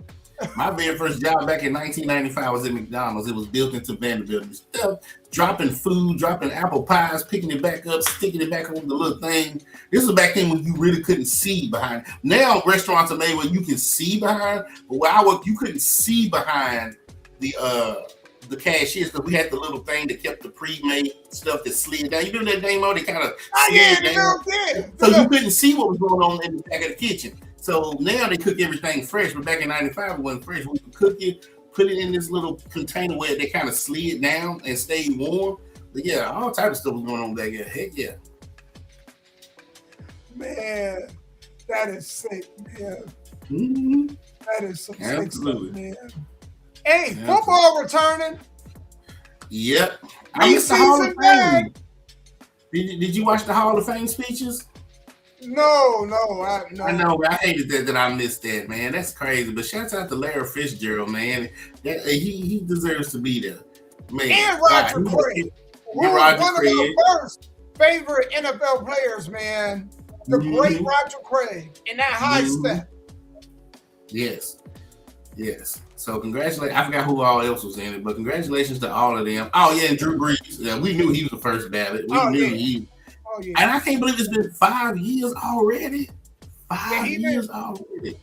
My very first job back in 1995 was at McDonald's. It was built into Vanderbilt. And stuff, dropping food, dropping apple pies, picking it back up, sticking it back on the little thing. This was back then when you really couldn't see behind. Now restaurants are made where you can see behind, but where I worked, you couldn't see behind the cashiers because we had the little thing that kept the pre-made stuff that slid down. You remember that thing, they kind of slid down. So you couldn't see what was going on in the back of the kitchen. So now they cook everything fresh, but back in 95 it wasn't fresh. We could cook it, put it in this little container where they kind of slid down and stayed warm. But yeah, all type of stuff was going on back there. Heck yeah. Man, that is sick, man. Mm-hmm. That is some sick stuff, man. Absolutely. Hey, football returning. Yep. I missed the Hall of Fame. Did you watch the Hall of Fame speeches? No. I know, but I hated that I missed that, man. That's crazy. But shouts out to Larry Fitzgerald, man. He deserves to be there. Man. And Roger Craig, who was one of my first favorite NFL players, man. The great Roger Craig in that high step. Yes. So congratulations. I forgot who all else was in it, but congratulations to all of them. Oh yeah, and Drew Brees. Yeah, we knew he was the first ballot. We knew he. Oh, yeah. And I can't believe it's been 5 years already. 5 years already.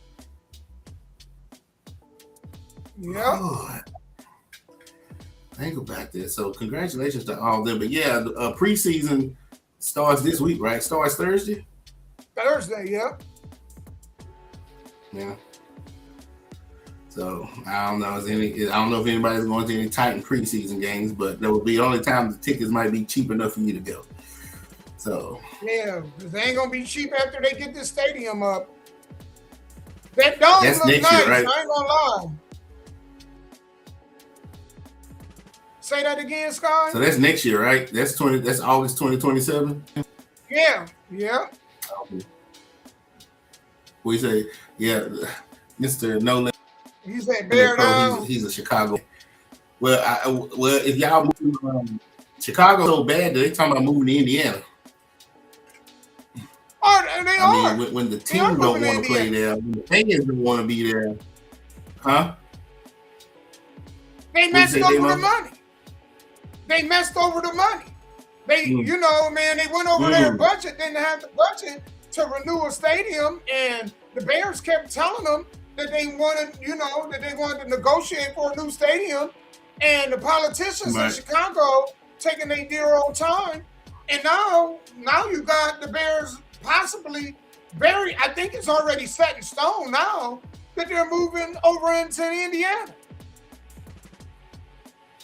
Yeah. God. Think about this. So congratulations to all of them. But yeah, preseason starts this week, right? Starts Thursday? Thursday, yeah. Yeah. So I don't know. I don't know if anybody's going to any Titan preseason games, but that would be the only time the tickets might be cheap enough for you to go. So yeah, because they ain't gonna be cheap after they get this stadium up. That dome looks nice. Year, right? I ain't gonna lie. Say that again, Scott. So that's next year, right? That's August 2027. Yeah. We say, yeah, Mr. Nolan. He said bear down. He's a Chicago. Well, if y'all move Chicago so bad that they talking about moving to Indiana. I mean, when the team don't want to play there, when the fans don't want to be there, huh? They messed over the money. They messed over the money. They, you know, man, they went over their budget, didn't have the budget to renew a stadium, and the Bears kept telling them that they wanted, you know, that they wanted to negotiate for a new stadium, and the politicians in Chicago taking their dear old time, and now you got the Bears possibly I think it's already set in stone now that they're moving over into Indiana.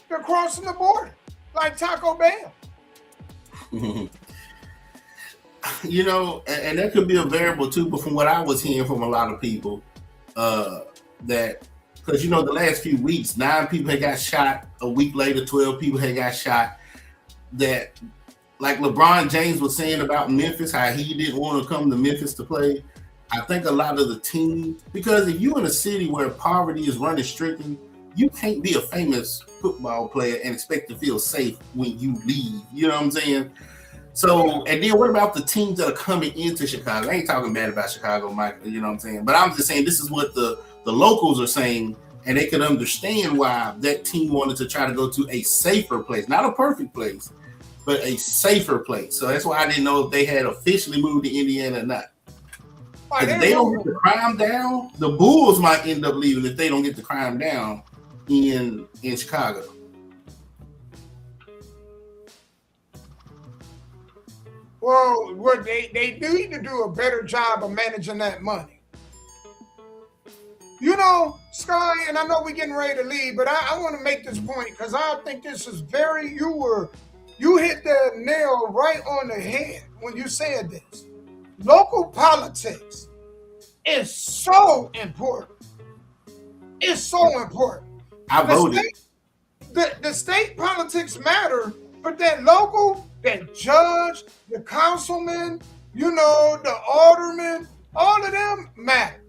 They're crossing the border like Taco Bell. You know, and that could be a variable too, but from what I was hearing from a lot of people, that because you know the last few weeks, 9 people had got shot. A week later, 12 people had got shot. That, like LeBron James was saying about Memphis, how he didn't want to come to Memphis to play. I think a lot of the team, because if you're in a city where poverty is running stricken, you can't be a famous football player and expect to feel safe when you leave. You know what I'm saying? So, and then what about the teams that are coming into Chicago? I ain't talking bad about Chicago, Mike, you know what I'm saying? But I'm just saying this is what the locals are saying, and they can understand why that team wanted to try to go to a safer place. Not a perfect place, but a safer place. So that's why I didn't know if they had officially moved to Indiana or not. If they don't get the crime down, the Bulls might end up leaving if they don't get the crime down in Chicago. Well, they need to do a better job of managing that money. You know, Sky, and I know we're getting ready to leave, but I want to make this point because I think this is you hit the nail right on the head when you said this. Local politics is so important. It's so important. I voted. The state politics matter, but that local, that judge, the councilman, you know, the alderman, all of them matter.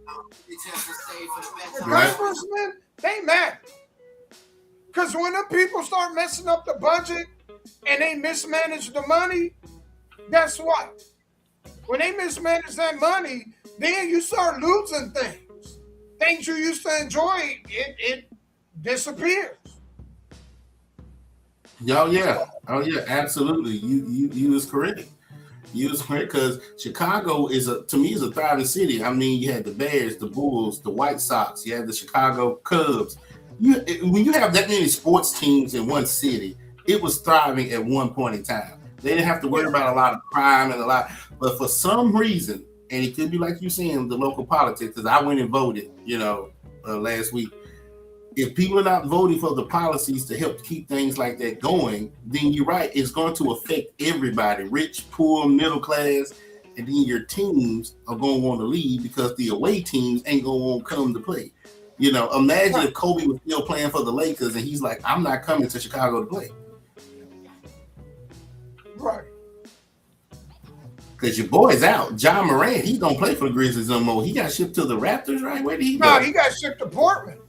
The congressmen, they matter. Because when the people start messing up the budget and they mismanage the money, guess what? When they mismanage that money, then you start losing things. Things you used to enjoy, it disappears. Oh yeah, absolutely. You was correct. You was correct because Chicago to me is a thriving city. I mean, you had the Bears, the Bulls, the White Sox. You had the Chicago Cubs. When you have that many sports teams in one city, it was thriving at one point in time. They didn't have to worry about a lot of crime and but for some reason, and it could be like you saying the local politics. Because I went and voted, last week. If people are not voting for the policies to help keep things like that going, then you're right. It's going to affect everybody, rich, poor, middle class, and then your teams are going to want to leave because the away teams ain't going to want to come to play. Imagine if Kobe was still playing for the Lakers and he's like, I'm not coming to Chicago to play. Right. Because your boy's out. John Morant, he don't play for the Grizzlies no more. He got shipped to the Raptors, right? Where did he go? No, he got shipped to Portland.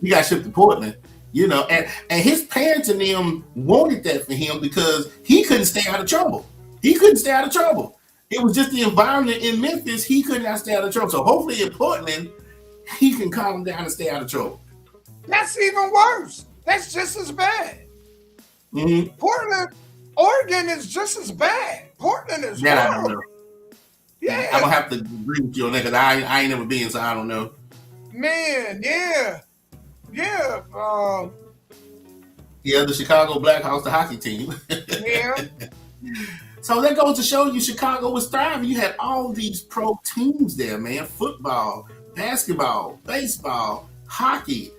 He got shipped to Portland, and his parents and them wanted that for him because he couldn't stay out of trouble. It was just the environment in Memphis. He could not stay out of trouble. So hopefully in Portland, he can calm down and stay out of trouble. That's even worse. That's just as bad. Mm-hmm. Portland, Oregon is just as bad. Portland is horrible. I don't know. Yeah. I'm going to have to agree with you on that because I ain't never been, so I don't know. Man, yeah. Yeah. The Chicago Blackhawks, the hockey team. Yeah. So that goes to show you Chicago was thriving. You had all these pro teams there, man. Football, basketball, baseball, hockey.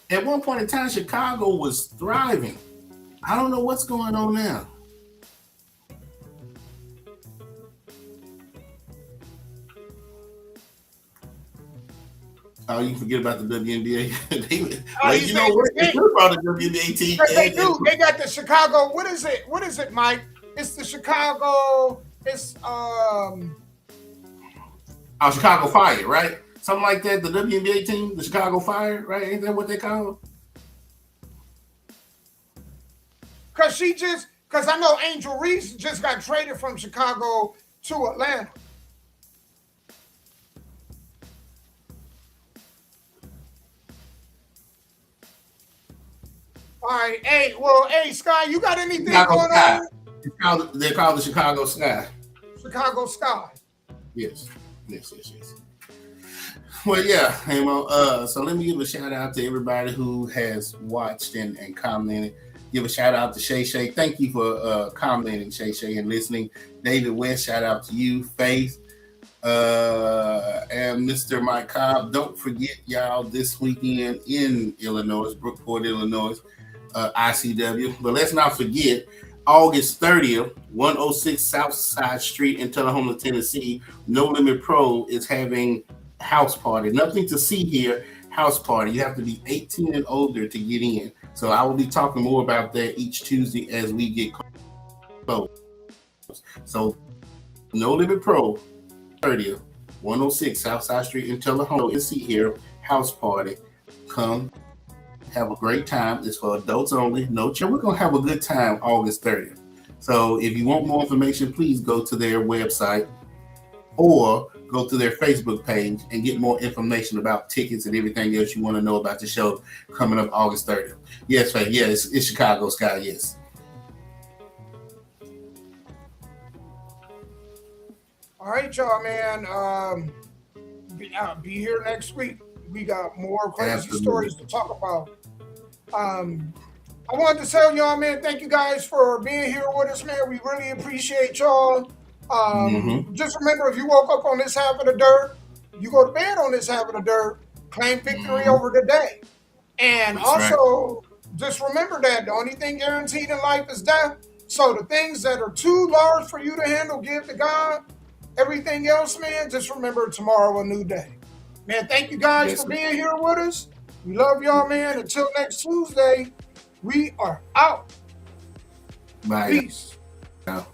At one point in time, Chicago was thriving. I don't know what's going on now. Oh, you forget about the WNBA. You know what? They about the WNBA team. They do. They got the Chicago. What is it? What is it, Mike? It's the Chicago. It's Chicago Fire, right? Something like that. The WNBA team, the Chicago Fire, right? Ain't that what they call it? Because I know Angel Reese just got traded from Chicago to Atlanta. All right. Hey, Sky, you got anything Chicago going Sky. on? They're called the Chicago Sky. Chicago Sky. Yes. Well, yeah, Hamo. So let me give a shout out to everybody who has watched and commented. Give a shout out to Shay Shay. Thank you for commenting, Shay Shay, and listening. David West, shout out to you. Faith, and Mr. Mike Cobb. Don't forget, y'all, this weekend in Illinois, Brookport, Illinois, ICW. But let's not forget, August 30th, 106 South Side Street in Tullahoma, Tennessee, No Limit Pro is having house party. Nothing to see here, house party. You have to be 18 and older to get in. So I will be talking more about that each Tuesday as we get close. So No Limit Pro, 30th, 106 Southside Street in Tullahoma, Tennessee here, house party. Come have a great time. It's for adults only. No chill. We're gonna have a good time August 30th. So if you want more information, please go to their website or go to their Facebook page and get more information about tickets and everything else you want to know about the show coming up August 30th. Yes, Faith. Yeah, it's Chicago Sky. Yes. All right, y'all, man. Be here next week. We got more crazy stories to talk about. I wanted to tell y'all, man, thank you guys for being here with us, man. We really appreciate y'all. Just remember, if you woke up on this half of the dirt, you go to bed on this half of the dirt, claim victory over the day. And That's also, just remember that the only thing guaranteed in life is death. So the things that are too large for you to handle, give to God. Everything else, man, just remember tomorrow a new day. Man, thank you guys for being here with us. We love y'all, man. Until next Tuesday, we are out. Bye. Peace. Ciao.